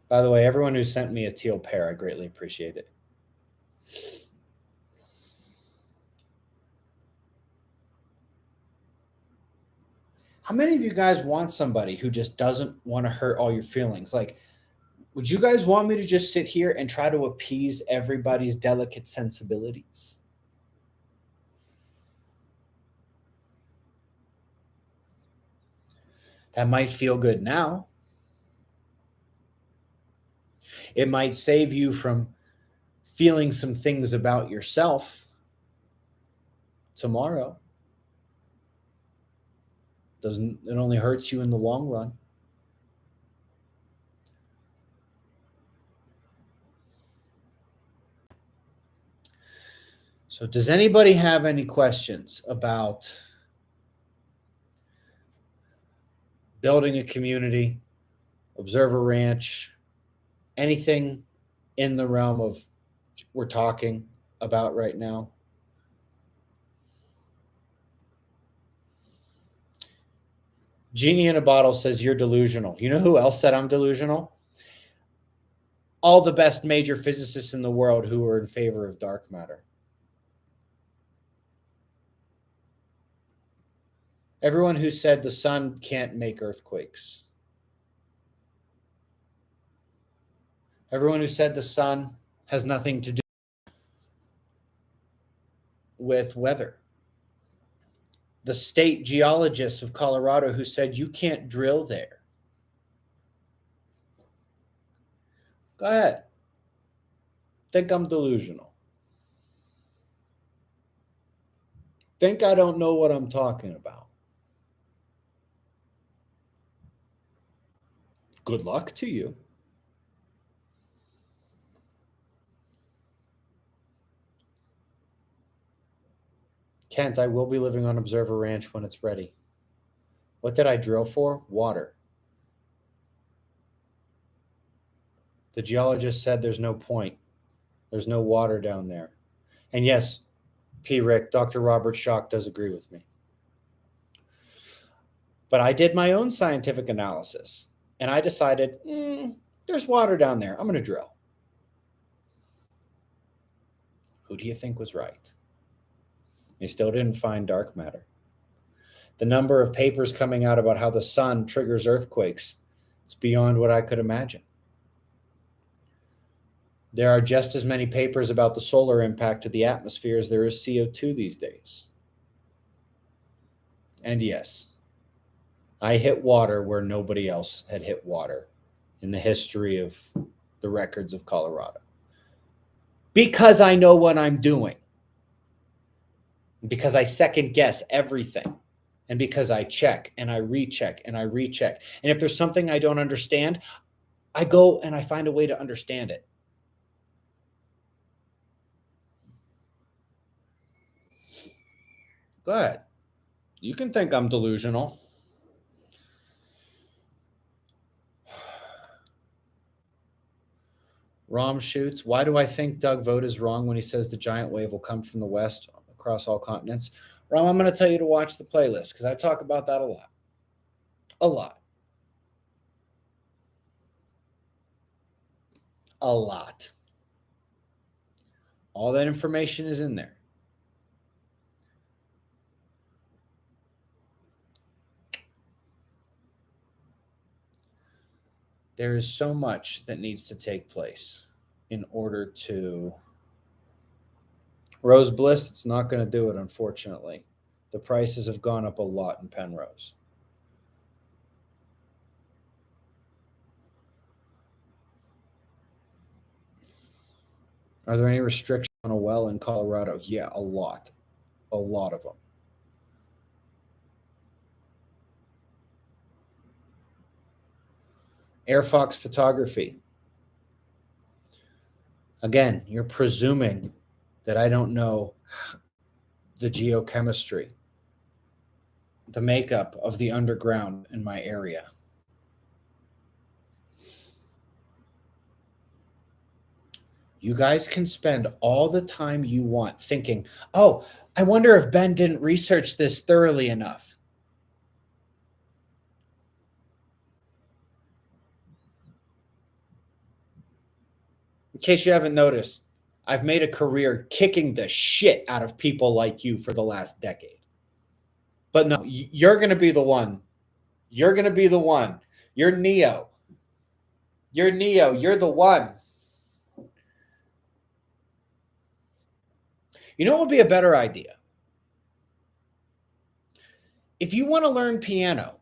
By the way, everyone who sent me a teal pear, I greatly appreciate it. How many of you guys want somebody who just doesn't want to hurt all your feelings? Like, would you guys want me to just sit here and try to appease everybody's delicate sensibilities? That might feel good now. It might save you from feeling some things about yourself tomorrow. It only hurts you in the long run. So does anybody have any questions about building a community, Observer Ranch, anything in the realm of we're talking about right now? Genie in a Bottle says you're delusional. You know who else said I'm delusional? All the best major physicists in the world who are in favor of dark matter. Everyone who said the sun can't make earthquakes. Everyone who said the sun has nothing to do with weather. The state geologists of Colorado who said you can't drill there. Go ahead. Think I'm delusional. Think I don't know what I'm talking about. Good luck to you. Kent, I will be living on Observer Ranch when it's ready. What did I drill for? Water. The geologist said there's no point. There's no water down there. And yes, P. Rick, Dr. Robert Schoch does agree with me. But I did my own scientific analysis, and I decided, there's water down there. I'm going to drill. Who do you think was right? They still didn't find dark matter. The number of papers coming out about how the sun triggers earthquakes, it's beyond what I could imagine. There are just as many papers about the solar impact to the atmosphere as there is CO2 these days. And yes, I hit water where nobody else had hit water in the history of the records of Colorado. Because I know what I'm doing. Because I second guess everything. And because I check and I recheck and I recheck. And if there's something I don't understand, I go and I find a way to understand it. Go ahead. You can think I'm delusional. Rom shoots. Why do I think Doug Vogt is wrong when he says the giant wave will come from the west across all continents? Rom, I'm going to tell you to watch the playlist because I talk about that a lot. A lot. A lot. All that information is in there. There is so much that needs to take place in order to... Rose Bliss, it's not going to do it, unfortunately. The prices have gone up a lot in Penrose. Are there any restrictions on a well in Colorado? Yeah, a lot. A lot of them. Air Fox Photography. Again, you're presuming that I don't know the geochemistry, the makeup of the underground in my area. You guys can spend all the time you want thinking, oh, I wonder if Ben didn't research this thoroughly enough. In case you haven't noticed, I've made a career kicking the shit out of people like you for the last decade. But no, you're going to be the one. You're going to be the one. You're Neo. You're Neo. You're the one. You know what would be a better idea? If you want to learn piano,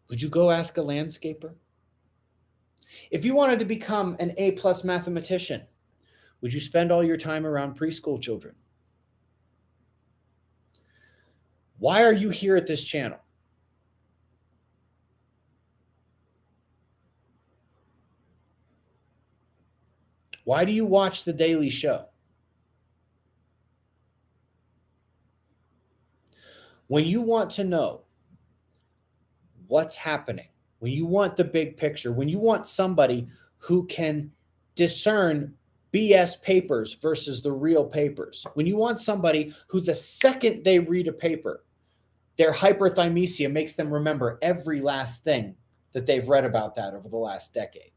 would you go ask a landscaper? If you wanted to become an A+ mathematician, would you spend all your time around preschool children? Why are you here at this channel? Why do you watch The Daily Show? When you want to know what's happening, when you want the big picture, when you want somebody who can discern BS papers versus the real papers, when you want somebody who the second they read a paper, their hyperthymesia makes them remember every last thing that they've read about that over the last decade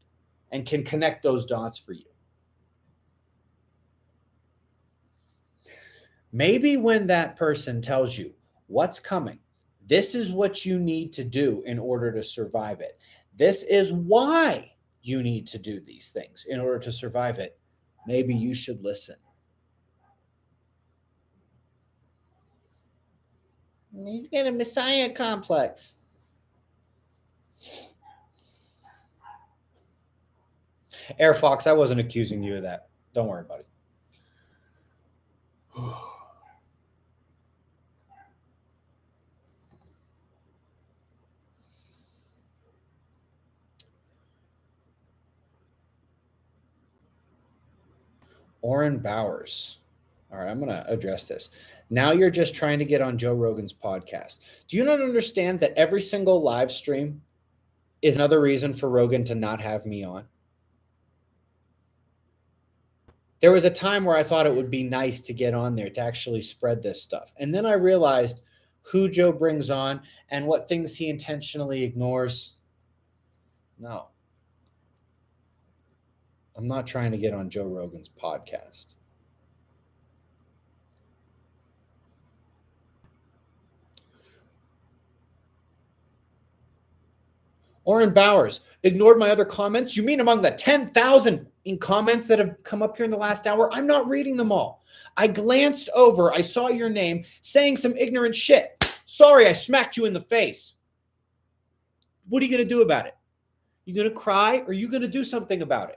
and can connect those dots for you. Maybe when that person tells you what's coming, this is what you need to do in order to survive it. This is why you need to do these things in order to survive it. Maybe you should listen. You get a messiah complex. Air Fox, I wasn't accusing you of that. Don't worry, buddy. Oren Bowers. All right, I'm going to address this. Now you're just trying to get on Joe Rogan's podcast. Do you not understand that every single live stream is another reason for Rogan to not have me on? There was a time where I thought it would be nice to get on there to actually spread this stuff. And then I realized who Joe brings on and what things he intentionally ignores. No. I'm not trying to get on Joe Rogan's podcast. Oren Bowers, ignored my other comments? You mean among the 10,000 in comments that have come up here in the last hour? I'm not reading them all. I glanced over. I saw your name saying some ignorant shit. Sorry, I smacked you in the face. What are you going to do about it? You going to cry or are you going to do something about it?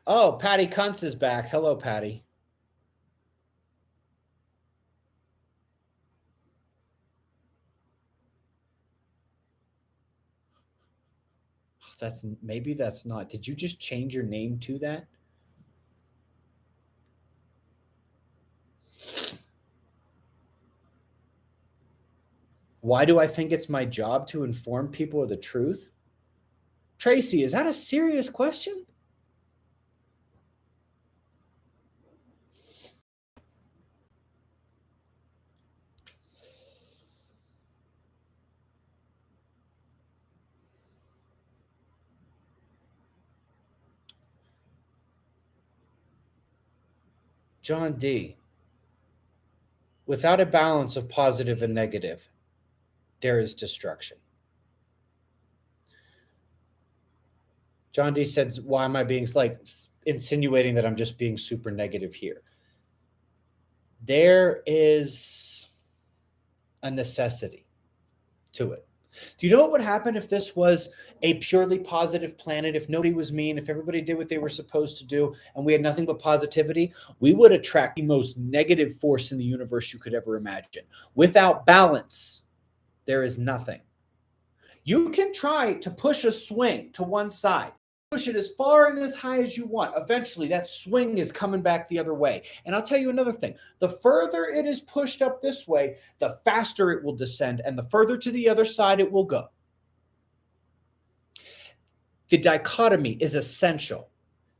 Oh, Patty Kuntz is back. Hello, Patty. Maybe that's not. Did you just change your name to that? Why do I think it's my job to inform people of the truth? Tracy, is that a serious question? John D. Without a balance of positive and negative, there is destruction. John D said, why am I being like insinuating that I'm just being super negative here? There is a necessity to it. Do you know what would happen if this was a purely positive planet, if nobody was mean, if everybody did what they were supposed to do, and we had nothing but positivity? We would attract the most negative force in the universe you could ever imagine. Without balance, there is nothing. You can try to push a swing to one side, push it as far and as high as you want. Eventually, that swing is coming back the other way. And I'll tell you another thing. The further it is pushed up this way, the faster it will descend, and the further to the other side it will go. The dichotomy is essential.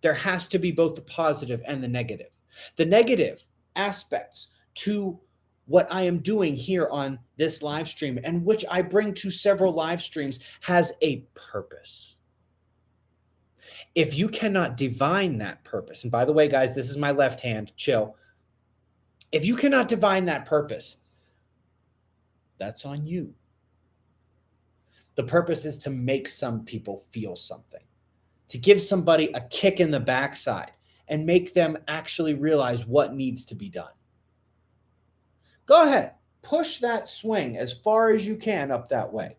There has to be both the positive and the negative. The negative aspects to what I am doing here on this live stream, and which I bring to several live streams, has a purpose. If you cannot divine that purpose, and by the way, guys, this is my left hand, chill. If you cannot divine that purpose, that's on you. The purpose is to make some people feel something, to give somebody a kick in the backside and make them actually realize what needs to be done. Go ahead, push that swing as far as you can up that way.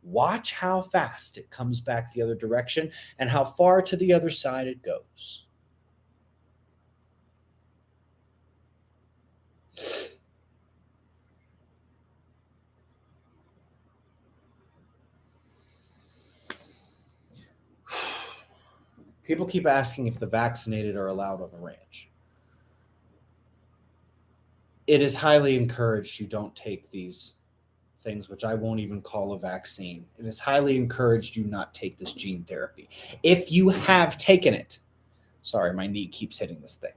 Watch how fast it comes back the other direction and how far to the other side it goes. People keep asking if the vaccinated are allowed on the ranch. It is highly encouraged you don't take these things, which I won't even call a vaccine. It is highly encouraged you not take this gene therapy. If you have taken it, sorry, my knee keeps hitting this thing.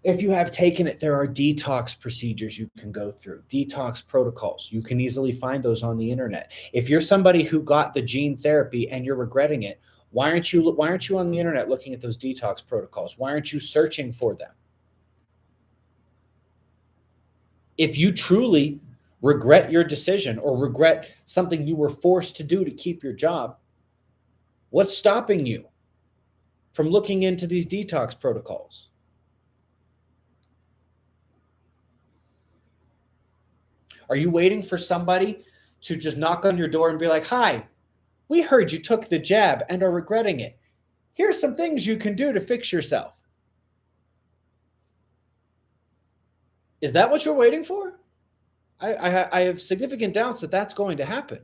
If you have taken it, there are detox procedures you can go through, detox protocols. You can easily find those on the internet. If you're somebody who got the gene therapy and you're regretting it, why aren't you on the internet looking at those detox protocols? Why aren't you searching for them? If you truly regret your decision or regret something you were forced to do to keep your job, what's stopping you? from looking into these detox protocols? Are you waiting for somebody to just knock on your door and be like, hi, we heard you took the jab and are regretting it. Here's some things you can do to fix yourself. Is that what you're waiting for? I have significant doubts that that's going to happen.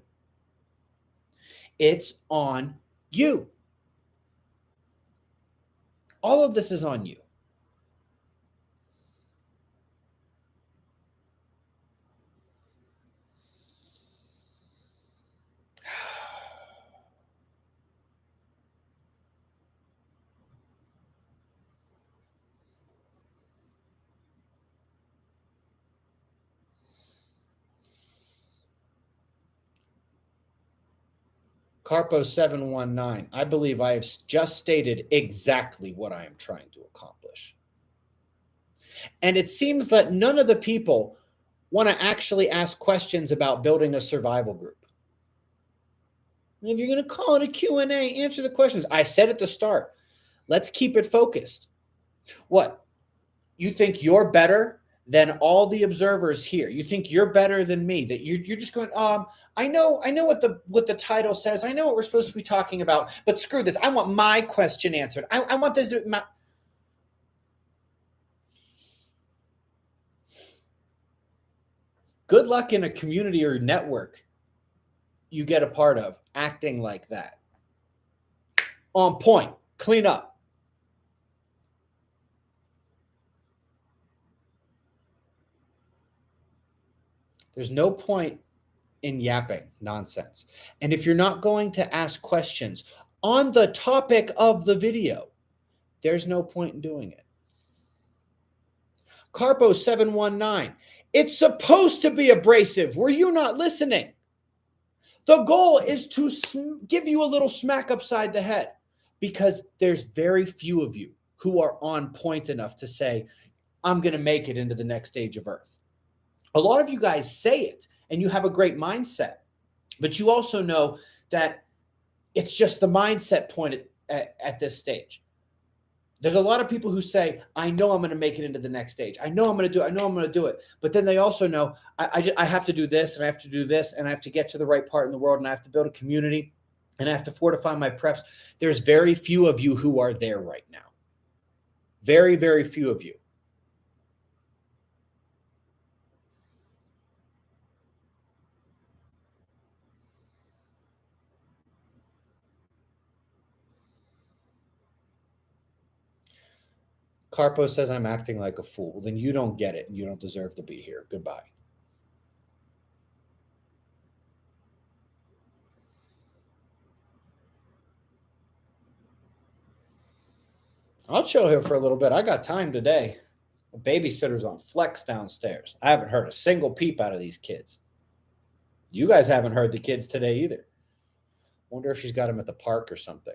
It's on you. All of this is on you. Carpo 719, I believe I have just stated exactly what I am trying to accomplish. And it seems that none of the people want to actually ask questions about building a survival group. If you're going to call it a Q&A, answer the questions. I said at the start, let's keep it focused. What? You think you're better than all the observers here? You think you're better than me? That you're just going, I know what the title says. I know what we're supposed to be talking about, but screw this. I want my question answered. I want this to good luck in a community or network you get a part of acting like that. On point, clean up. There's no point in yapping nonsense. And if you're not going to ask questions on the topic of the video, there's no point in doing it. Carpo 719, it's supposed to be abrasive. Were you not listening? The goal is to give you a little smack upside the head because there's very few of you who are on point enough to say, I'm going to make it into the next stage of Earth. A lot of you guys say it and you have a great mindset, but you also know that it's just the mindset point at this stage. There's a lot of people who say, I know I'm going to make it into the next stage. I know I'm going to do it. I know I'm going to do it. But then they also know I have to do this and I have to do this and I have to get to the right part in the world and I have to build a community and I have to fortify my preps. There's very few of you who are there right now. Very, very few of you. Carpo says I'm acting like a fool. Then you don't get it and you don't deserve to be here. Goodbye. I'll chill here for a little bit. I got time today. A babysitter's on flex downstairs. I haven't heard a single peep out of these kids. You guys haven't heard the kids today either. Wonder if she's got them at the park or something.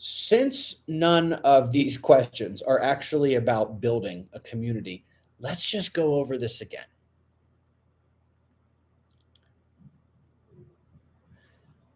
Since none of these questions are actually about building a community, let's just go over this again.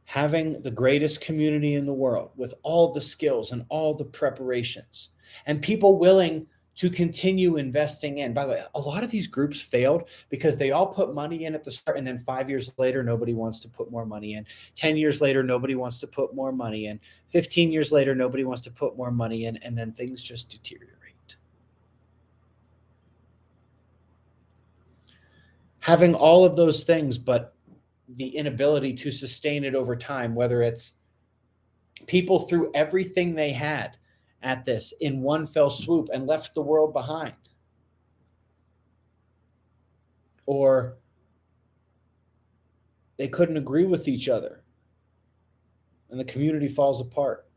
Having the greatest community in the world with all the skills and all the preparations and people willing to continue investing in. By the way, a lot of these groups failed because they all put money in at the start and then 5 years later, nobody wants to put more money in. 10 years later, nobody wants to put more money in. 15 years later, nobody wants to put more money in, and then things just deteriorate. Having all of those things, but the inability to sustain it over time, whether it's people threw everything they had at this in one fell swoop and left the world behind, or they couldn't agree with each other and the community falls apart.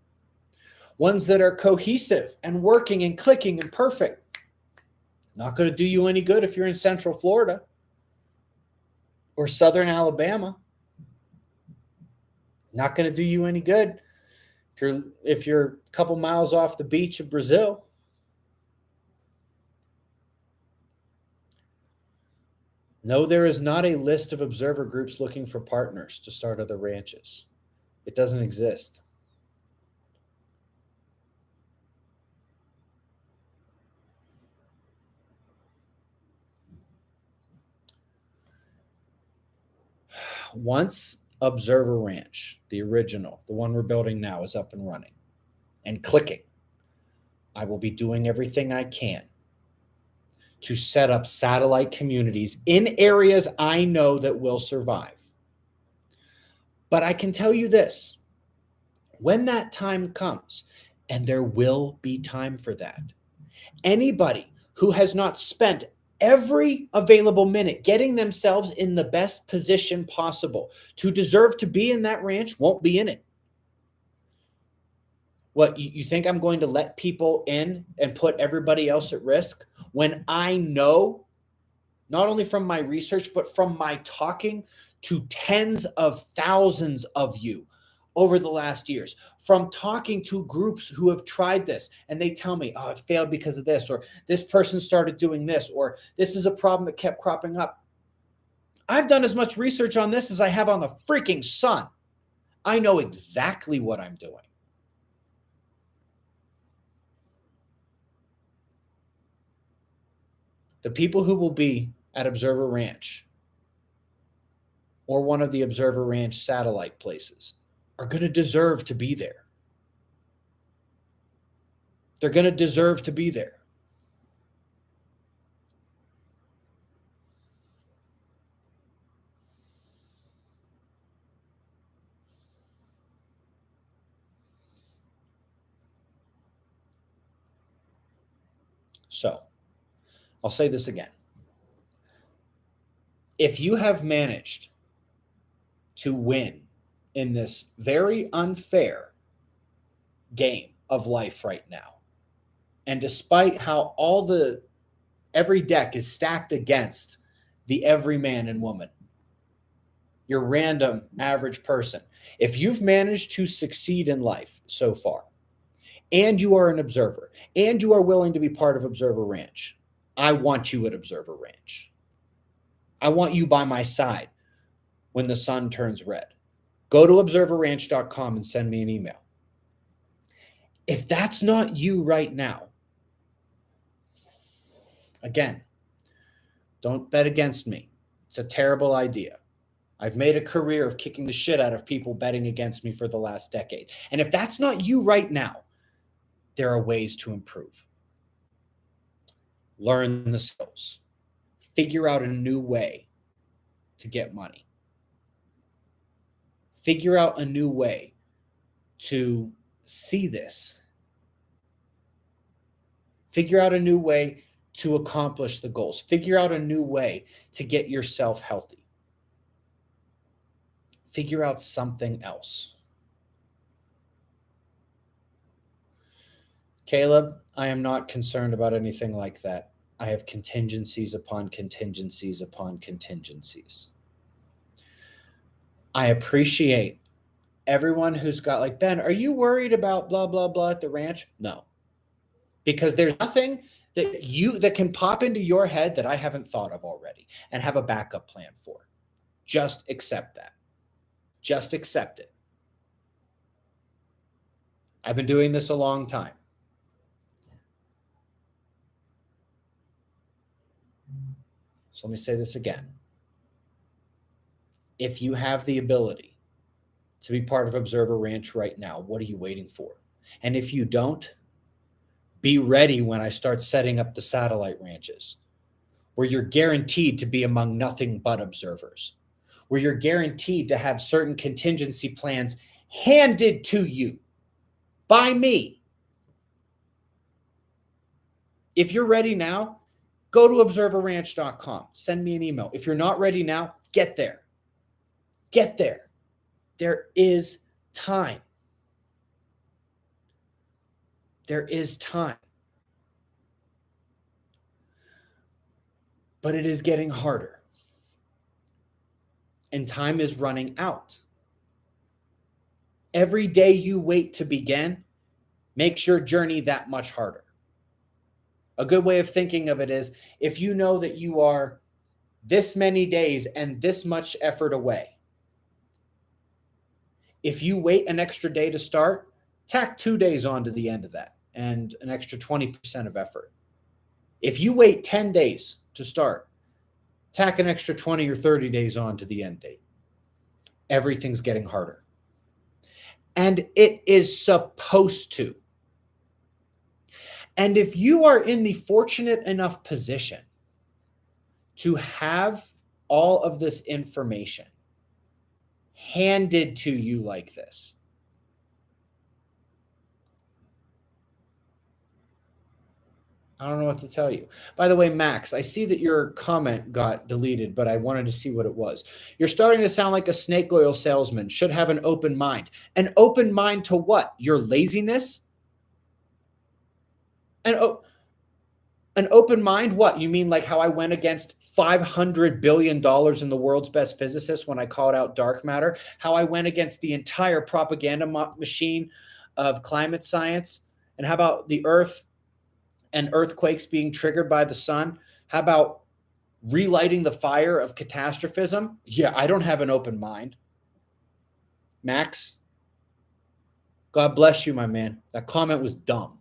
Ones that are cohesive and working and clicking and perfect, not going to do you any good if you're in Central Florida or Southern Alabama. Not going to do you any good if you're a couple miles off the beach of Brazil. No, there is not a list of observer groups looking for partners to start other ranches. It doesn't exist. Once Observer Ranch, the original, the one we're building now, is up and running and clicking, I will be doing everything I can to set up satellite communities in areas I know that will survive. But I can tell you this, when that time comes, and there will be time for that, anybody who has not spent every available minute getting themselves in the best position possible to deserve to be in that ranch won't be in it. What, you think I'm going to let people in and put everybody else at risk when I know, not only from my research, but from my talking to tens of thousands of you over the last years, from talking to groups who have tried this and they tell me, oh, it failed because of this, or this person started doing this, or this is a problem that kept cropping up. I've done as much research on this as I have on the freaking sun. I know exactly what I'm doing. The people who will be at Observer Ranch or one of the Observer Ranch satellite places are going to deserve to be there. They're going to deserve to be there. So, I'll say this again. If you have managed to win in this very unfair game of life right now, and despite how every deck is stacked against the every man and woman, your random average person, if you've managed to succeed in life so far, and you are an observer, and you are willing to be part of Observer Ranch, I want you at Observer Ranch. I want you by my side when the sun turns red. Go to observerranch.com and send me an email. If that's not you right now, again, don't bet against me. It's a terrible idea. I've made a career of kicking the shit out of people betting against me for the last decade. And if that's not you right now, there are ways to improve. Learn the skills. Figure out a new way to get money. Figure out a new way to see this. Figure out a new way to accomplish the goals. Figure out a new way to get yourself healthy. Figure out something else. Caleb, I am not concerned about anything like that. I have contingencies upon contingencies upon contingencies. I appreciate everyone who's got like, Ben, are you worried about blah, blah, blah at the ranch? No, because there's nothing that can pop into your head that I haven't thought of already and have a backup plan for. Just accept that. Just accept it. I've been doing this a long time. So let me say this again. If you have the ability to be part of Observer Ranch right now, what are you waiting for? And if you don't, be ready when I start setting up the satellite ranches, where you're guaranteed to be among nothing but observers, where you're guaranteed to have certain contingency plans handed to you by me. If you're ready now, go to observerranch.com. Send me an email. If you're not ready now, get there. Get there. There is time. There is time. But it is getting harder. And time is running out. Every day you wait to begin makes your journey that much harder. A good way of thinking of it is, if you know that you are this many days and this much effort away. If you wait an extra day to start, tack 2 days on to the end of that and an extra 20% of effort. If you wait 10 days to start, tack an extra 20 or 30 days on to the end date. Everything's getting harder. And it is supposed to. And if you are in the fortunate enough position to have all of this information handed to you like this, I don't know what to tell you. By the way, Max, I see that your comment got deleted, but I wanted to see what it was. You're starting to sound like a snake oil salesman. Should have an open mind. An open mind to what? Your laziness? An open mind? What? You mean like how I went against $500 billion in the world's best physicists when I called out dark matter? How I went against the entire propaganda machine of climate science? And how about the Earth and earthquakes being triggered by the sun? How about relighting the fire of catastrophism? Yeah, I don't have an open mind. Max, God bless you, my man. That comment was dumb.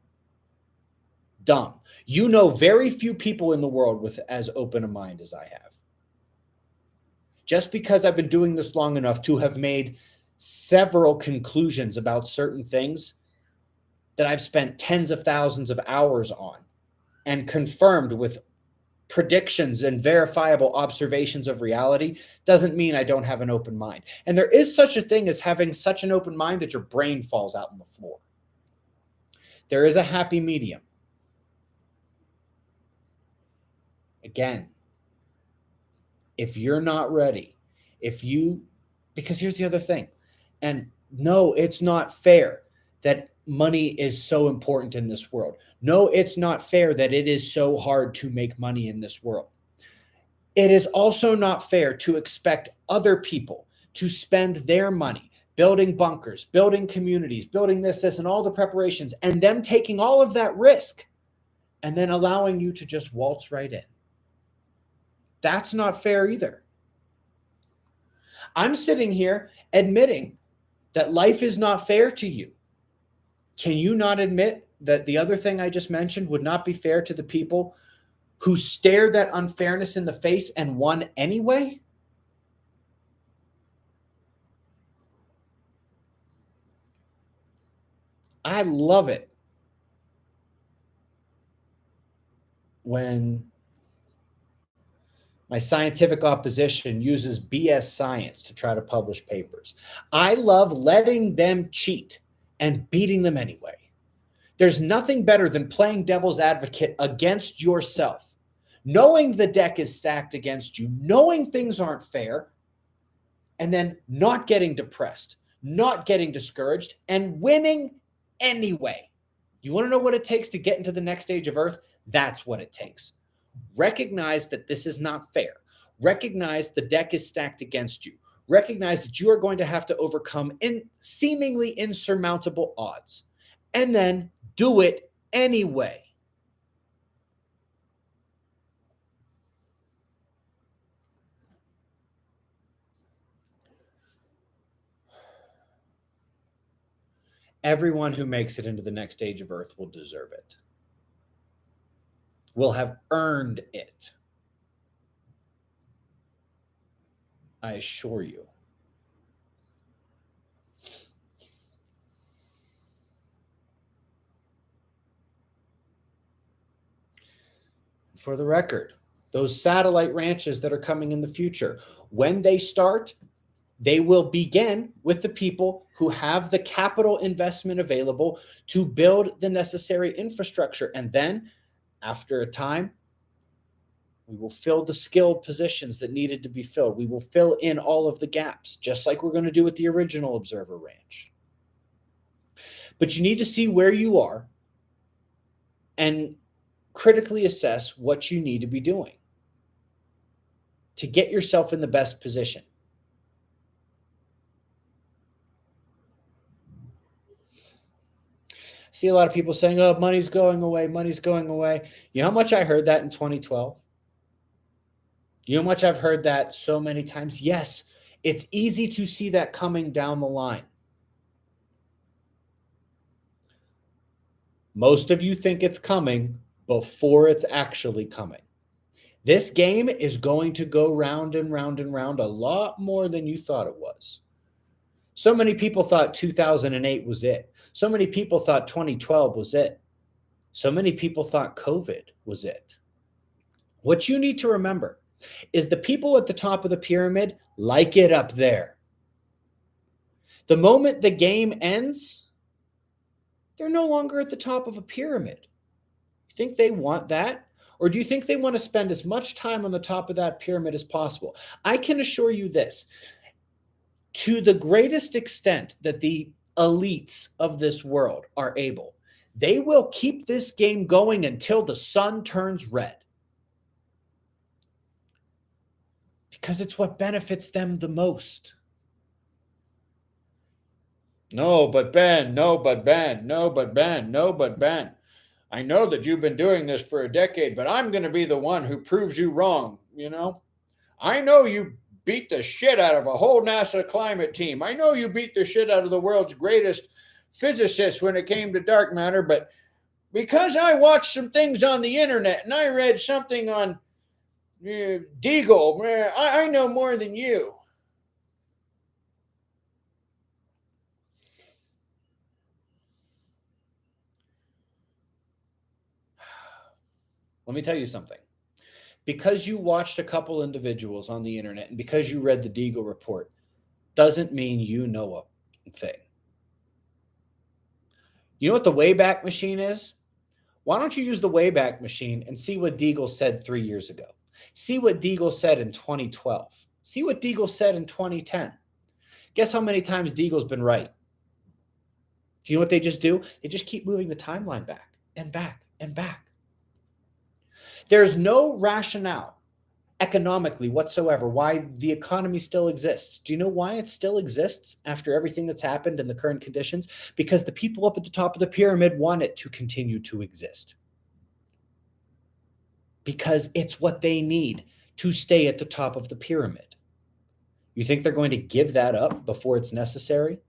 Dumb. You know very few people in the world with as open a mind as I have. Just because I've been doing this long enough to have made several conclusions about certain things that I've spent tens of thousands of hours on and confirmed with predictions and verifiable observations of reality doesn't mean I don't have an open mind. And there is such a thing as having such an open mind that your brain falls out on the floor. There is a happy medium. Again, if you're not ready, because here's the other thing, and no, it's not fair that money is so important in this world. No, it's not fair that it is so hard to make money in this world. It is also not fair to expect other people to spend their money building bunkers, building communities, building this, and all the preparations, and them taking all of that risk and then allowing you to just waltz right in. That's not fair either. I'm sitting here admitting that life is not fair to you. Can you not admit that the other thing I just mentioned would not be fair to the people who stared that unfairness in the face and won anyway? I love it when my scientific opposition uses BS science to try to publish papers. I love letting them cheat and beating them anyway. There's nothing better than playing devil's advocate against yourself, knowing the deck is stacked against you, knowing things aren't fair, and then not getting depressed, not getting discouraged, and winning anyway. You want to know what it takes to get into the next stage of Earth? That's what it takes. Recognize that this is not fair. Recognize the deck is stacked against you. Recognize that you are going to have to overcome seemingly insurmountable odds, and then do it anyway. Everyone who makes it into the next stage of Earth will deserve it, will have earned it. I assure you. For the record, those satellite ranches that are coming in the future, when they start, they will begin with the people who have the capital investment available to build the necessary infrastructure. And then, after a time, we will fill the skilled positions that needed to be filled. We will fill in all of the gaps, just like we're going to do with the original Observer Ranch. But you need to see where you are and critically assess what you need to be doing to get yourself in the best position. I see a lot of people saying, oh, money's going away, money's going away. You know how much I heard that in 2012? You know how much I've heard that so many times? Yes, it's easy to see that coming down the line. Most of you think it's coming before it's actually coming. This game is going to go round and round and round a lot more than you thought it was. So many people thought 2008 was it. So many people thought 2012 was it. So many people thought COVID was it. What you need to remember is the people at the top of the pyramid like it up there. The moment the game ends, they're no longer at the top of a pyramid. You think they want that? Or do you think they want to spend as much time on the top of that pyramid as possible? I can assure you this, to the greatest extent that the elites of this world are able, they will keep this game going until the sun turns red. Because it's what benefits them the most. No, but Ben, no, but Ben, no, but Ben, no, but Ben. I know that you've been doing this for a decade, but I'm going to be the one who proves you wrong, you know? I know you beat the shit out of a whole NASA climate team. I know you beat the shit out of the world's greatest physicist when it came to dark matter, but because I watched some things on the internet and I read something on Deagle, I know more than you. Let me tell you something. Because you watched a couple individuals on the internet and because you read the Deagle report doesn't mean you know a thing. You know what the Wayback Machine is? Why don't you use the Wayback Machine and see what Deagle said 3 years ago? See what Deagle said in 2012. See what Deagle said in 2010. Guess how many times Deagle's been right? Do you know what they just do? They just keep moving the timeline back and back and back. There's no rationale economically whatsoever why the economy still exists. Do you know why it still exists after everything that's happened in the current conditions? Because the people up at the top of the pyramid want it to continue to exist. Because it's what they need to stay at the top of the pyramid. You think they're going to give that up before it's necessary?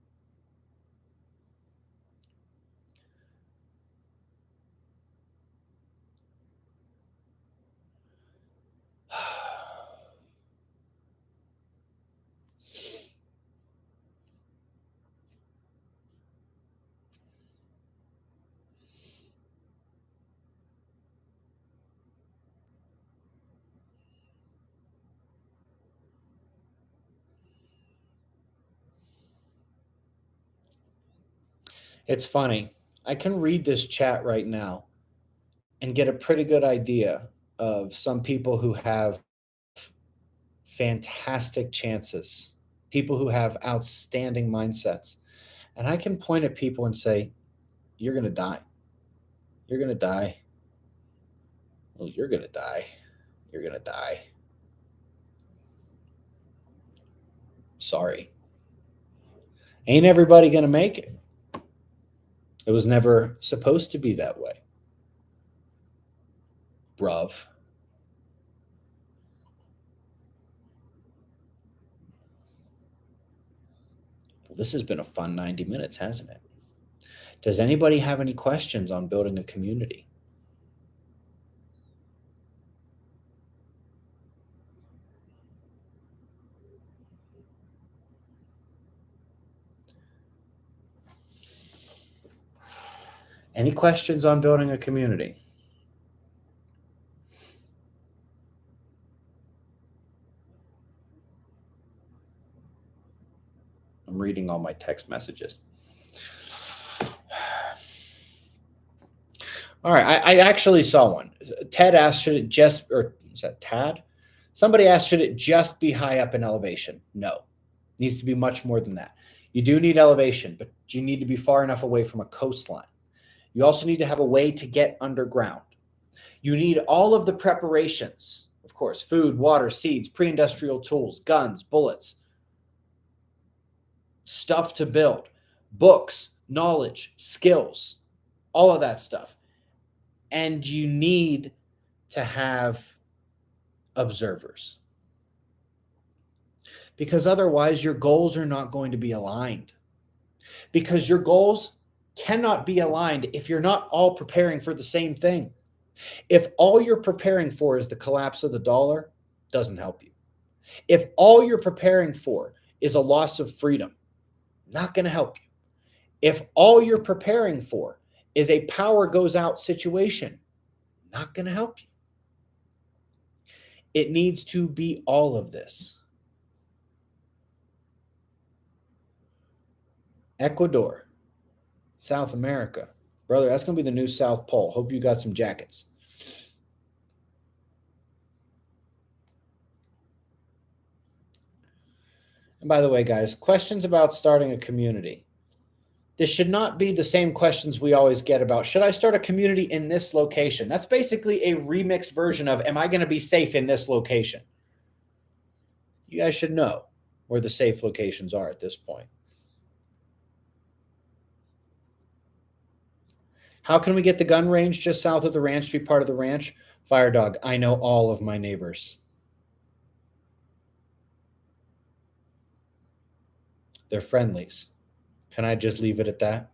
It's funny. I can read this chat right now and get a pretty good idea of some people who have fantastic chances, people who have outstanding mindsets. And I can point at people and say, you're going to die. You're going to die. Well, you're going to die. You're going to die. Sorry. Ain't everybody going to make it. It was never supposed to be that way. Bruv. Well, this has been a fun 90 minutes, hasn't it? Does anybody have any questions on building a community? Any questions on building a community? I'm reading all my text messages. All right, I actually saw one. Ted asked, should it just, or is that Tad? Somebody asked, should it just be high up in elevation? No, it needs to be much more than that. You do need elevation, but you need to be far enough away from a coastline. You also need to have a way to get underground. You need all of the preparations, of course, food, water, seeds, pre-industrial tools, guns, bullets, stuff to build, books, knowledge, skills, all of that stuff. And you need to have observers. because otherwise your goals are not going to be aligned. Because your goals cannot be aligned if you're not all preparing for the same thing. If all you're preparing for is the collapse of the dollar, doesn't help you. If all you're preparing for is a loss of freedom, not going to help you. If all you're preparing for is a power goes out situation, not going to help you. It needs to be all of this. Ecuador, South America. Brother, that's going to be the new South Pole. Hope you got some jackets. And by the way, guys, questions about starting a community. This should not be the same questions we always get about, should I start a community in this location? That's basically a remixed version of, am I going to be safe in this location? You guys should know where the safe locations are at this point. How can we get the gun range just south of the ranch to be part of the ranch? Fire Dog, I know all of my neighbors. They're friendlies. Can I just leave it at that?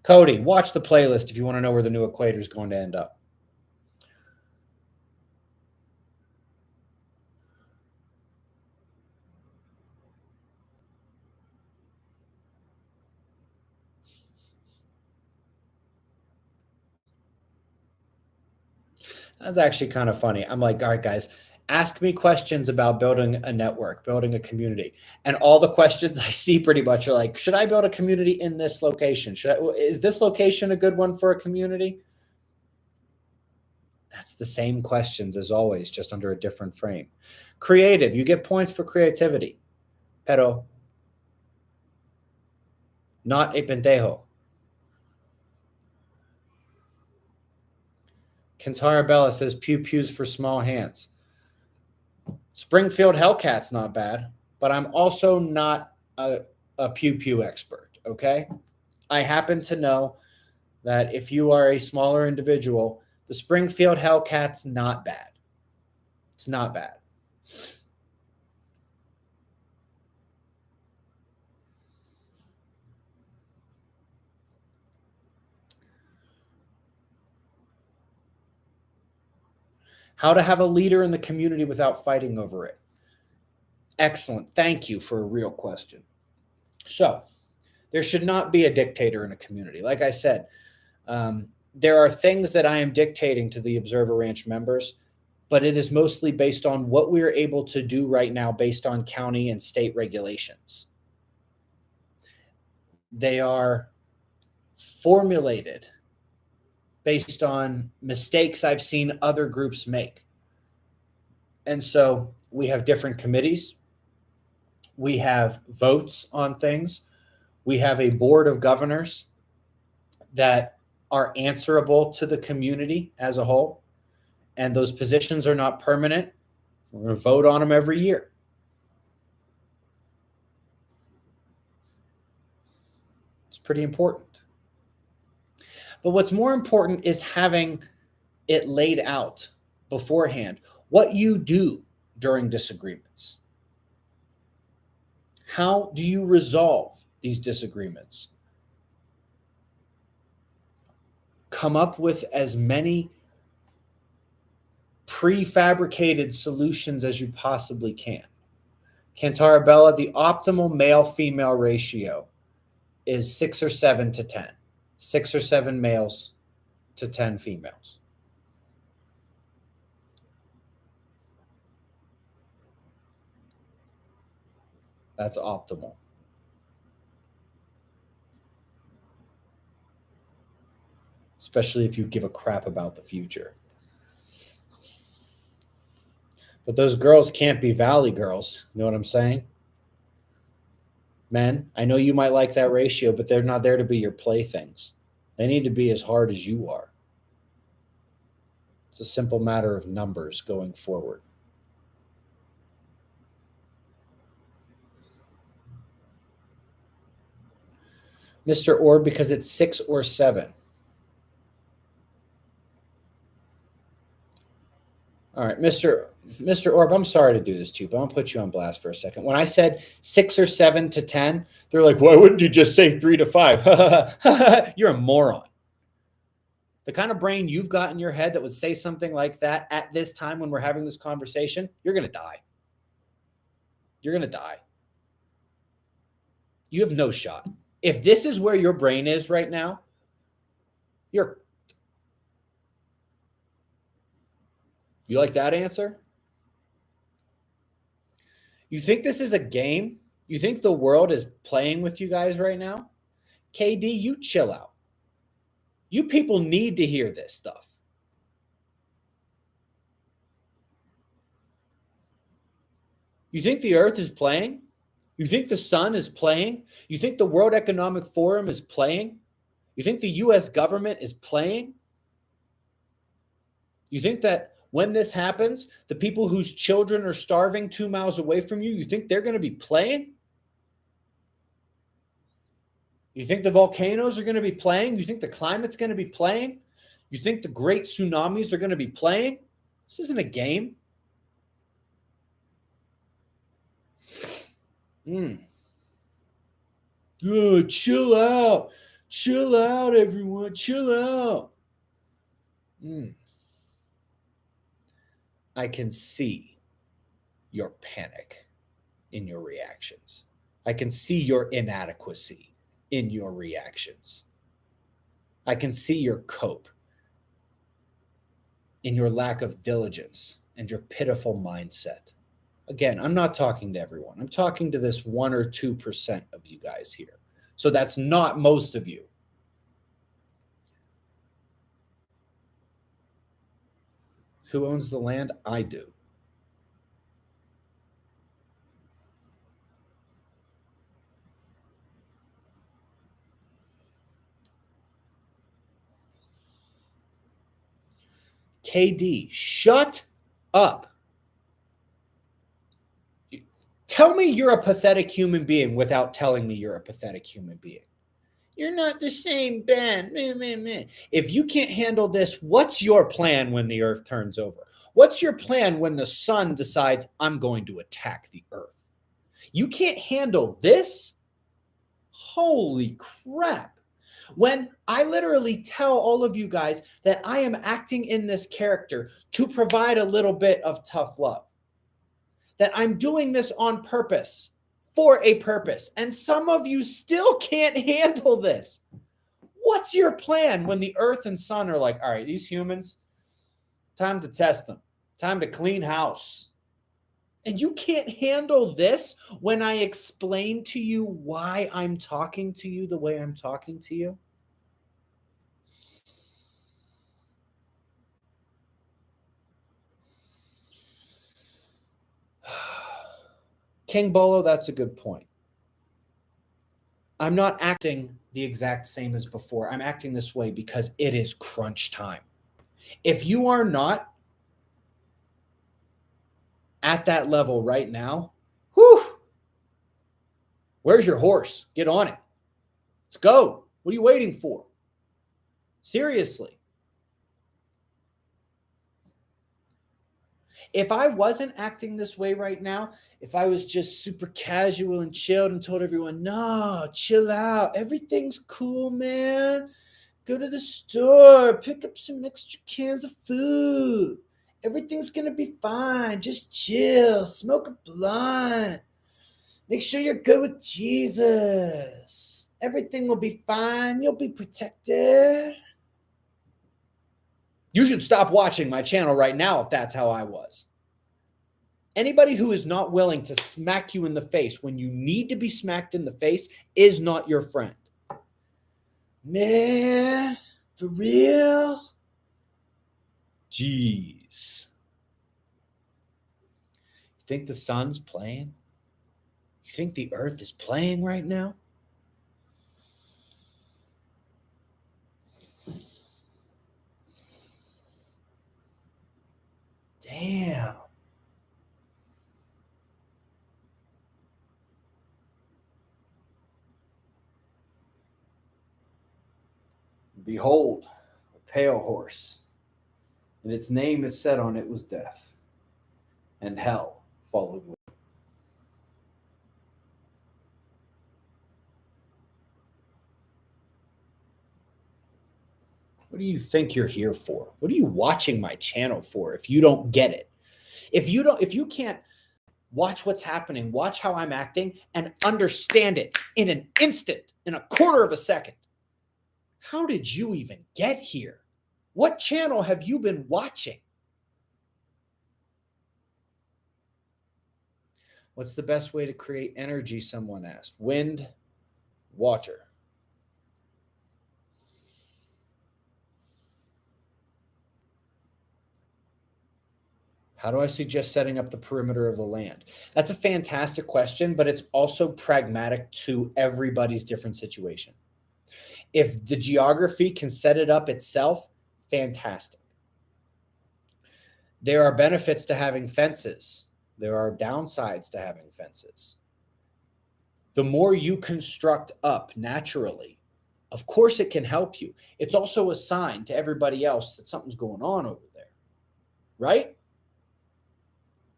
Cody, watch the playlist if you want to know where the new equator is going to end up. That's actually kind of funny. I'm like, all right, guys, ask me questions about building a network, building a community. And all the questions I see pretty much are like, should I build a community in this location? Is this location a good one for a community? That's the same questions as always, just under a different frame. Creative, you get points for creativity. Pero not a pendejo. Kentara Bella says pew pews for small hands. Springfield Hellcat's not bad, but I'm also not a pew pew expert, okay? I happen to know that if you are a smaller individual, the Springfield Hellcat's not bad. It's not bad. How to have a leader in the community without fighting over it. Excellent. Thank you for a real question. So, there should not be a dictator in a community. Like I said, there are things that I am dictating to the Observer Ranch members, but it is mostly based on what we are able to do right now based on county and state regulations. They are formulated based on mistakes I've seen other groups make. And so we have different committees. We have votes on things. We have a board of governors that are answerable to the community as a whole. And those positions are not permanent. We're going to vote on them every year. It's pretty important. But what's more important is having it laid out beforehand. What you do during disagreements. How do you resolve these disagreements? Come up with as many prefabricated solutions as you possibly can. Kantara Bella, the optimal male-female ratio is 6 or 7 to 10. 6 or 7 males to 10 females. That's optimal. Especially if you give a crap about the future. But those girls can't be Valley girls. You know what I'm saying? Men, I know you might like that ratio, but they're not there to be your playthings. They need to be as hard as you are. It's a simple matter of numbers going forward. Mr. Orb, because it's 6 or 7. All right, Mr. Orb, I'm sorry to do this to you, but I'll put you on blast for a second. When I said 6 or 7 to 10, they're like, why wouldn't you just say 3 to 5? You're a moron. The kind of brain you've got in your head that would say something like that at this time when we're having this conversation, you're going to die. You're going to die. You have no shot. If this is where your brain is right now, you like that answer? You think this is a game? You think the world is playing with you guys right now? KD, you chill out. You people need to hear this stuff. You think the earth is playing? You think the sun is playing? You think the World Economic Forum is playing? You think the US government is playing? You think that when this happens, the people whose children are starving 2 miles away from you, you think they're going to be playing? You think the volcanoes are going to be playing? You think the climate's going to be playing? You think the great tsunamis are going to be playing? This isn't a game. Oh, chill out. Chill out, everyone. Chill out. I can see your panic in your reactions. I can see your inadequacy in your reactions. I can see your cope in your lack of diligence and your pitiful mindset. Again, I'm not talking to everyone. I'm talking to this 1 or 2% of you guys here. So that's not most of you. Who owns the land? I do. KD, shut up. Tell me you're a pathetic human being without telling me you're a pathetic human being. You're not the same, Ben. If you can't handle this, what's your plan when the earth turns over? What's your plan when the sun decides I'm going to attack the earth? You can't handle this? Holy crap. When I literally tell all of you guys that I am acting in this character to provide a little bit of tough love, that I'm doing this on purpose, for a purpose, and some of you still can't handle this. What's your plan when the earth and sun are like, all right, these humans, time to test them, time to clean house? And you can't handle this when I explain to you why I'm talking to you the way I'm talking to you? King Bolo, that's a good point. I'm not acting the exact same as before. I'm acting this way because it is crunch time. If you are not at that level right now, whew, where's your horse? Get on it. Let's go. What are you waiting for? Seriously. If I wasn't acting this way right now, if I was just super casual and chilled and told everyone, no, chill out. Everything's cool, man. Go to the store, pick up some extra cans of food. Everything's going to be fine. Just chill, smoke a blunt. Make sure you're good with Jesus. Everything will be fine. You'll be protected. You should stop watching my channel right now if that's how I was. Anybody who is not willing to smack you in the face when you need to be smacked in the face is not your friend. Man, for real? Jeez. You think the sun's playing? You think the earth is playing right now? Damn. Behold, a pale horse and its name it said on it was death, and hell followed with it. What do you think you're here for? What are you watching my channel for if you don't get it? If you can't watch what's happening, watch how I'm acting, and understand it in an instant, in a quarter of a second, how did you even get here? What channel have you been watching? What's the best way to create energy? Someone asked. Wind, water. How do I suggest setting up the perimeter of the land? That's a fantastic question, but it's also pragmatic to everybody's different situation. If the geography can set it up itself, fantastic. There are benefits to having fences. There are downsides to having fences. The more you construct up naturally, of course it can help you. It's also a sign to everybody else that something's going on over there, right?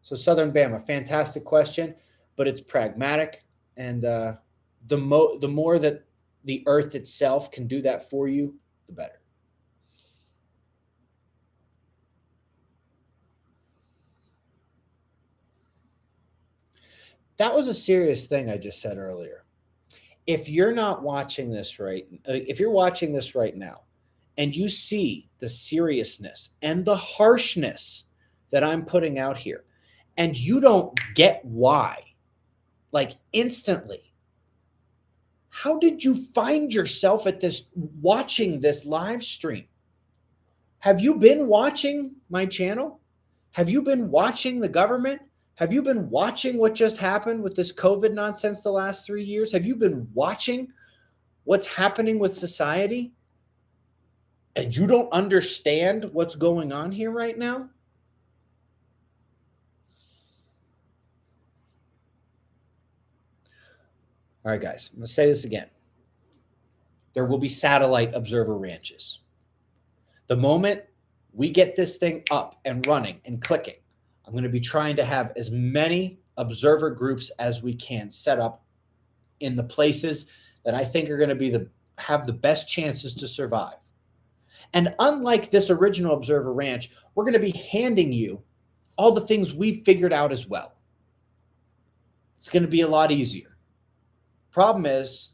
So Southern Bama, fantastic question, but it's pragmatic. And the more that the earth itself can do that for you, the better. That was a serious thing I just said earlier. If you're not watching this if you're watching this right now and you see the seriousness and the harshness that I'm putting out here, and you don't get why, like instantly, how did you find yourself at this, watching this live stream? Have you been watching my channel? Have you been watching the government? Have you been watching what just happened with this COVID nonsense the last 3 years? Have you been watching what's happening with society? And you don't understand what's going on here right now? All right, guys, I'm going to say this again. There will be satellite observer ranches. The moment we get this thing up and running and clicking, I'm going to be trying to have as many observer groups as we can set up in the places that I think are going to have the best chances to survive. And unlike this original observer ranch, we're going to be handing you all the things we've figured out as well. It's going to be a lot easier. Problem is,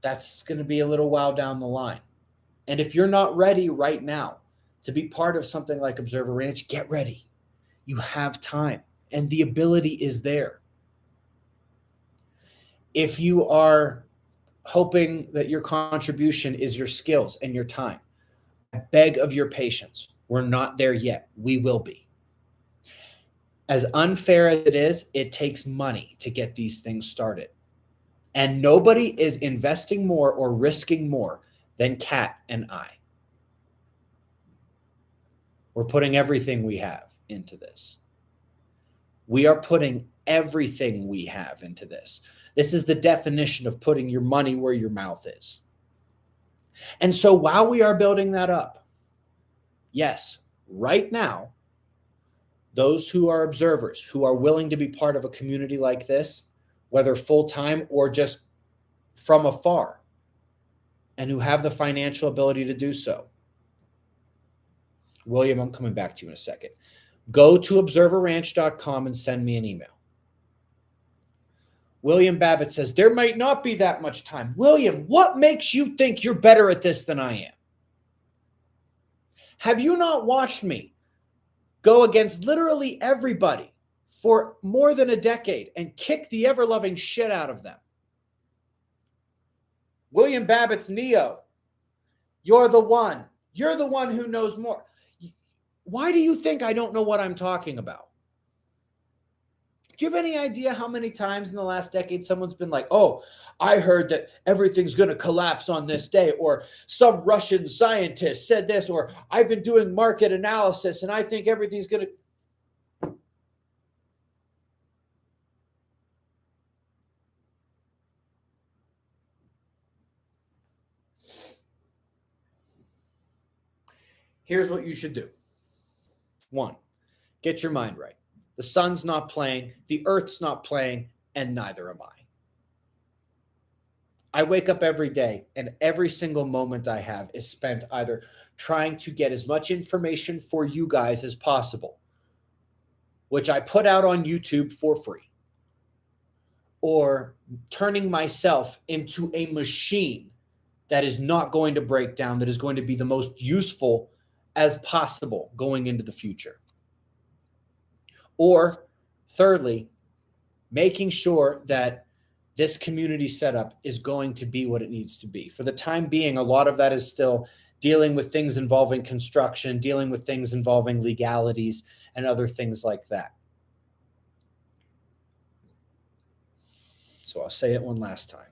that's going to be a little while down the line. And if you're not ready right now to be part of something like Observer Ranch, get ready. You have time and the ability is there. If you are hoping that your contribution is your skills and your time, I beg of your patience. We're not there yet. We will be. As unfair as it is, it takes money to get these things started. And nobody is investing more or risking more than Kat and I. We're putting everything we have into this. We are putting everything we have into this. This is the definition of putting your money where your mouth is. And so while we are building that up, yes, right now, those who are observers, who are willing to be part of a community like this, whether full-time or just from afar, and who have the financial ability to do so. William, I'm coming back to you in a second. Go to observerranch.com and send me an email. William Babbitt says, there might not be that much time. William, what makes you think you're better at this than I am? Have you not watched me go against literally everybody for more than a decade and kick the ever-loving shit out of them? William Babbitt's Neo. You're the one. You're the one who knows more. Why do you think I don't know what I'm talking about? Do you have any idea how many times in the last decade someone's been like, oh, I heard that everything's going to collapse on this day, or some Russian scientist said this, or I've been doing market analysis and I think everything's going to. Here's what you should do. 1, get your mind right. The sun's not playing, the earth's not playing, and neither am I. I wake up every day, and every single moment I have is spent either trying to get as much information for you guys as possible, which I put out on YouTube for free, or turning myself into a machine that is not going to break down, that is going to be the most useful as possible going into the future. Or thirdly, making sure that this community setup is going to be what it needs to be. For the time being, a lot of that is still dealing with things involving construction, dealing with things involving legalities, and other things like that. So I'll say it one last time.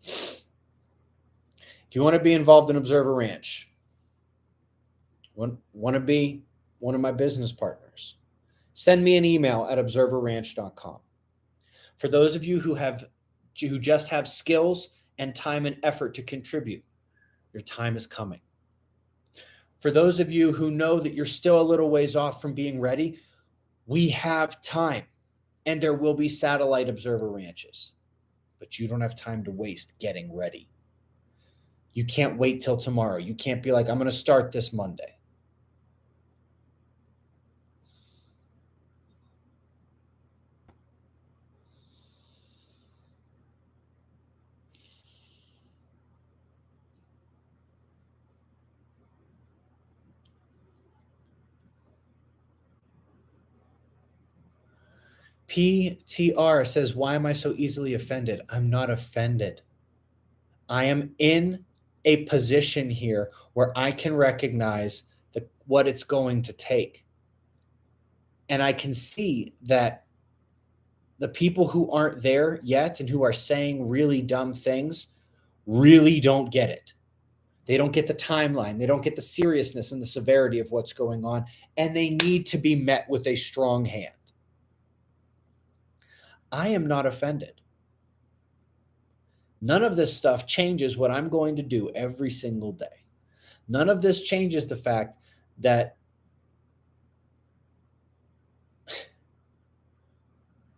If you want to be involved in Observer Ranch, want to be one of my business partners, send me an email at observerranch.com. For those of you who just have skills and time and effort to contribute, your time is coming. For those of you who know that you're still a little ways off from being ready, we have time, and there will be satellite observer ranches, but you don't have time to waste getting ready. You can't wait till tomorrow. You can't be like, I'm going to start this Monday. PTR says, why am I so easily offended? I'm not offended. I am in a position here where I can recognize what it's going to take. And I can see that the people who aren't there yet and who are saying really dumb things really don't get it. They don't get the timeline. They don't get the seriousness and the severity of what's going on. And they need to be met with a strong hand. I am not offended. None of this stuff changes what I'm going to do every single day. None of this changes the fact that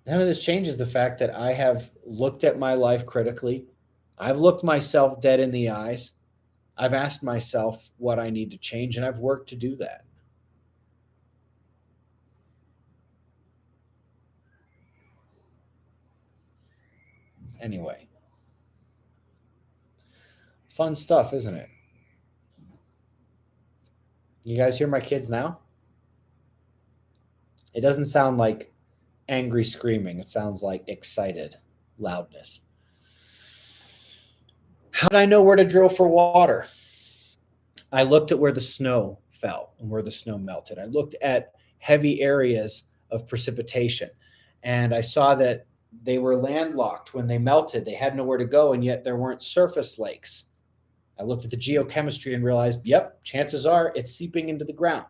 I have looked at my life critically. I've looked myself dead in the eyes. I've asked myself what I need to change, and I've worked to do that. Anyway, fun stuff, isn't it? You guys hear my kids now? It doesn't sound like angry screaming. It sounds like excited loudness. How did I know where to drill for water? I looked at where the snow fell and where the snow melted. I looked at heavy areas of precipitation, and I saw that they were landlocked when they melted. They had nowhere to go, and yet there weren't surface lakes. I looked at the geochemistry and realized, yep, chances are it's seeping into the ground.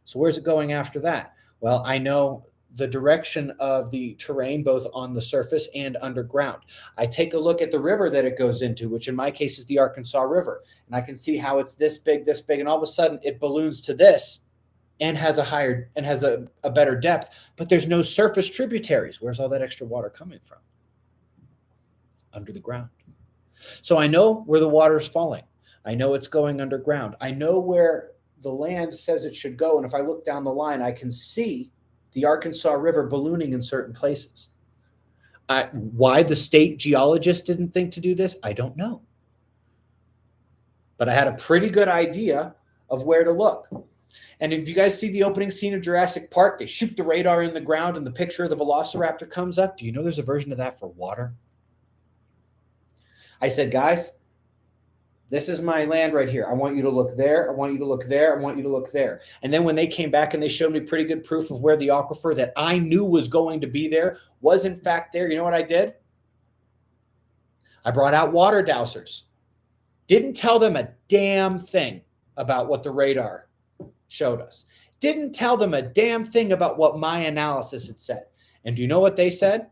So where's it going after that? Well, I know the direction of the terrain, both on the surface and underground. I take a look at the river that it goes into, which in my case is the Arkansas River. And I can see how it's this big, and all of a sudden it balloons to this and has a better depth, but there's no surface tributaries. Where's all that extra water coming from? Under the ground. So I know where the water's falling. I know it's going underground. I know where the land says it should go. And if I look down the line, I can see the Arkansas River ballooning in certain places. Why the state geologist didn't think to do this, I don't know. But I had a pretty good idea of where to look. And if you guys see the opening scene of Jurassic Park, they shoot the radar in the ground and the picture of the velociraptor comes up. Do you know there's a version of that for water? I said, guys, this is my land right here. I want you to look there. I want you to look there. I want you to look there. And then when they came back and they showed me pretty good proof of where the aquifer that I knew was going to be there was in fact there, you know what I did? I brought out water dowsers. Didn't tell them a damn thing about what the radar showed us. Didn't tell them a damn thing about what my analysis had said. And do you know what they said?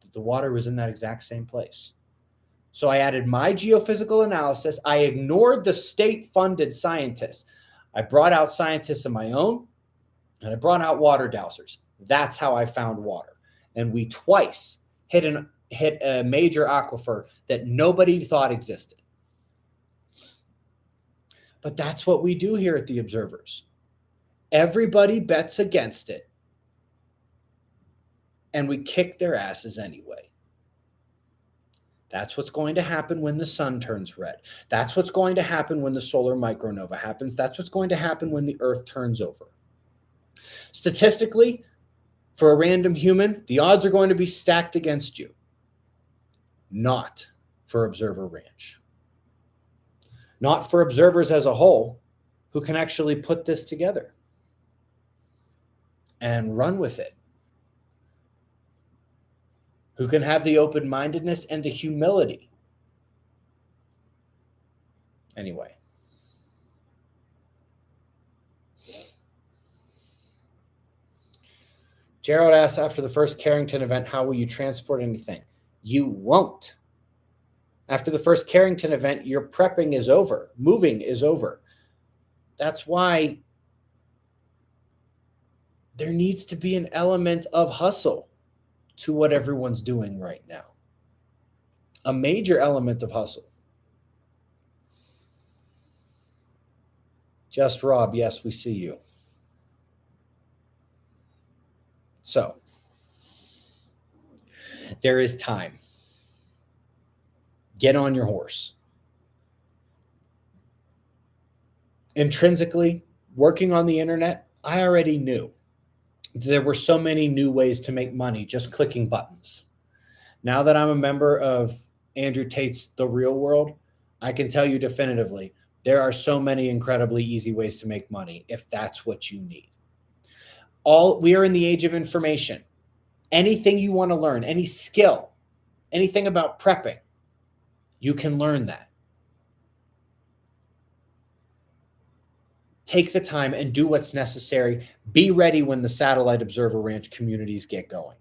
That the water was in that exact same place. So I added my geophysical analysis. I ignored the state-funded scientists. I brought out scientists of my own, and I brought out water dowsers. That's how I found water. And we twice hit a major aquifer that nobody thought existed. But that's what we do here at the Observers. Everybody bets against it, and we kick their asses anyway. That's what's going to happen when the sun turns red. That's what's going to happen when the solar micronova happens. That's what's going to happen when the Earth turns over. Statistically, for a random human, the odds are going to be stacked against you. Not for Observer Ranch. Not for observers as a whole who can actually put this together and run with it. Who can have the open-mindedness and the humility. Anyway. Gerald asks, after the first Carrington event, how will you transport anything? You won't. After the first Carrington event, your prepping is over. Moving is over. That's why there needs to be an element of hustle to what everyone's doing right now. A major element of hustle. Just Rob, yes, we see you. So, there is time. Get on your horse. Intrinsically, working on the internet, I already knew there were so many new ways to make money just clicking buttons. Now that I'm a member of Andrew Tate's The Real World, I can tell you definitively, there are so many incredibly easy ways to make money if that's what you need. We are in the age of information. Anything you want to learn, any skill, anything about prepping, you can learn that. Take the time and do what's necessary. Be ready when the Satellite Observer Ranch communities get going.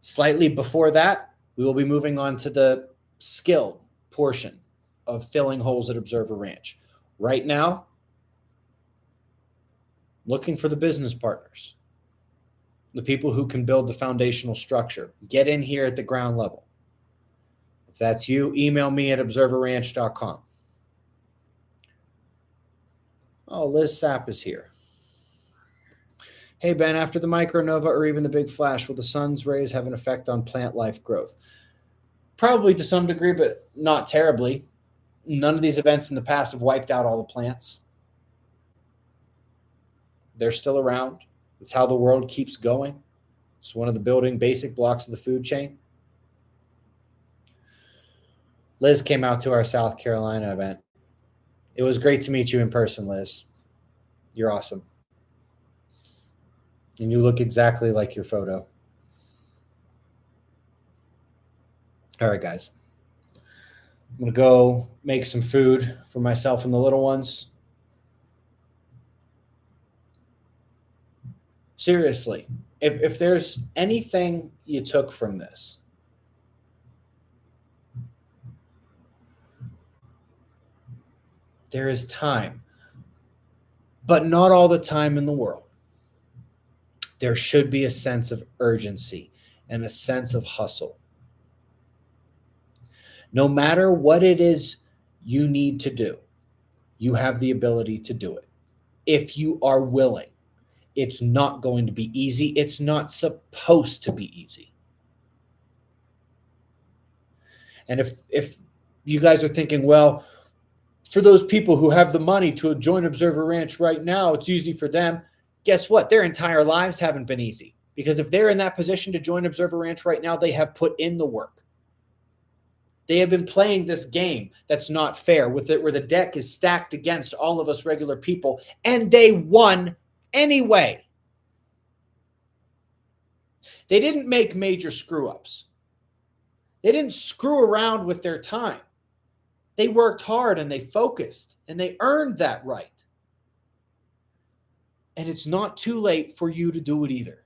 Slightly before that, we will be moving on to the skill portion of filling holes at Observer Ranch. Right now, looking for the business partners, the people who can build the foundational structure. Get in here at the ground level. If that's you, email me at observerranch.com. Oh, Liz Sapp is here. Hey, Ben, after the micronova or even the big flash, will the sun's rays have an effect on plant life growth? Probably to some degree, but not terribly. None of these events in the past have wiped out all the plants. They're still around. It's how the world keeps going. It's one of the building basic blocks of the food chain. Liz came out to our South Carolina event. It was great to meet you in person, Liz. You're awesome. And you look exactly like your photo. All right, guys. I'm going to go make some food for myself and the little ones. Seriously, if there's anything you took from this, there is time, but not all the time in the world. There should be a sense of urgency and a sense of hustle. No matter what it is you need to do, you have the ability to do it. If you are willing, it's not going to be easy. It's not supposed to be easy. And if you guys are thinking, well, for those people who have the money to join Observer Ranch right now, it's easy for them. Guess what? Their entire lives haven't been easy. Because if they're in that position to join Observer Ranch right now, they have put in the work. They have been playing this game that's not fair, with it where the deck is stacked against all of us regular people, and they won anyway. They didn't make major screw-ups. They didn't screw around with their time. They worked hard and they focused and they earned that right. And it's not too late for you to do it either.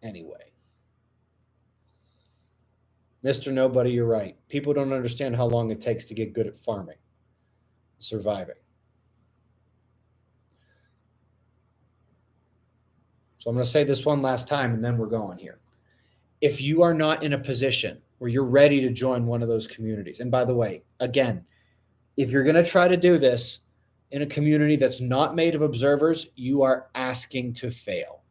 Anyway. Mr. Nobody, you're right. People don't understand how long it takes to get good at farming, surviving. So I'm going to say this one last time and then we're going here. If you are not in a position where you're ready to join one of those communities, and by the way, again, if you're going to try to do this in a community that's not made of observers, you are asking to fail.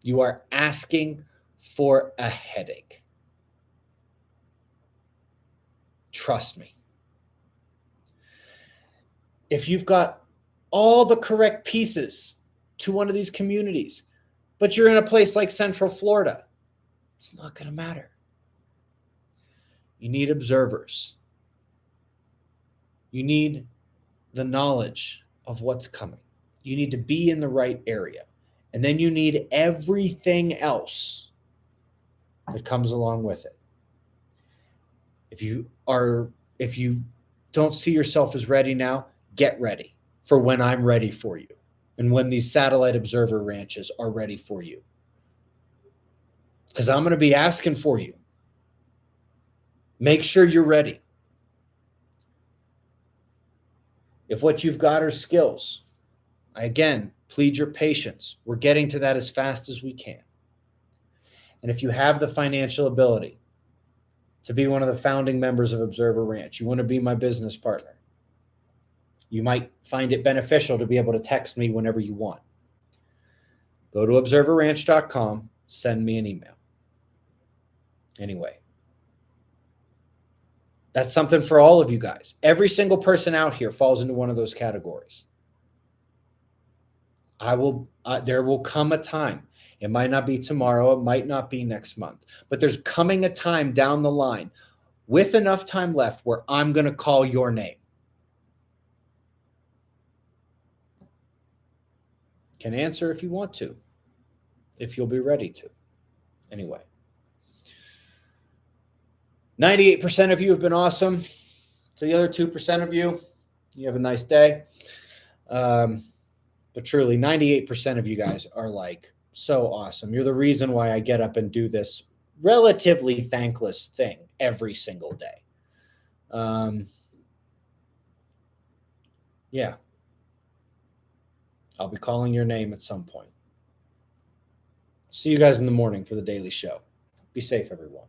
You are asking for a headache. Trust me. If you've got all the correct pieces to one of these communities, but you're in a place like Central Florida, it's not going to matter. You need observers. You need the knowledge of what's coming. You need to be in the right area. And then you need everything else that comes along with it. If you don't see yourself as ready now, get ready for when I'm ready for you and when these satellite observer ranches are ready for you. Because I'm going to be asking for you. Make sure you're ready. If what you've got are skills, again, plead your patience. We're getting to that as fast as we can. And if you have the financial ability to be one of the founding members of Observer Ranch, you want to be my business partner, you might find it beneficial to be able to text me whenever you want. Go to observerranch.com, send me an email. Anyway, that's something for all of you guys. Every single person out here falls into one of those categories. There will come a time. It might not be tomorrow. It might not be next month. But there's coming a time down the line with enough time left where I'm going to call your name. Can answer if you want to, if you'll be ready to. Anyway. 98% of you have been awesome. To the other 2% of you, you have a nice day. But truly, 98% of you guys are like so awesome. You're the reason why I get up and do this relatively thankless thing every single day. Yeah. I'll be calling your name at some point. See you guys in the morning for the daily show. Be safe, everyone.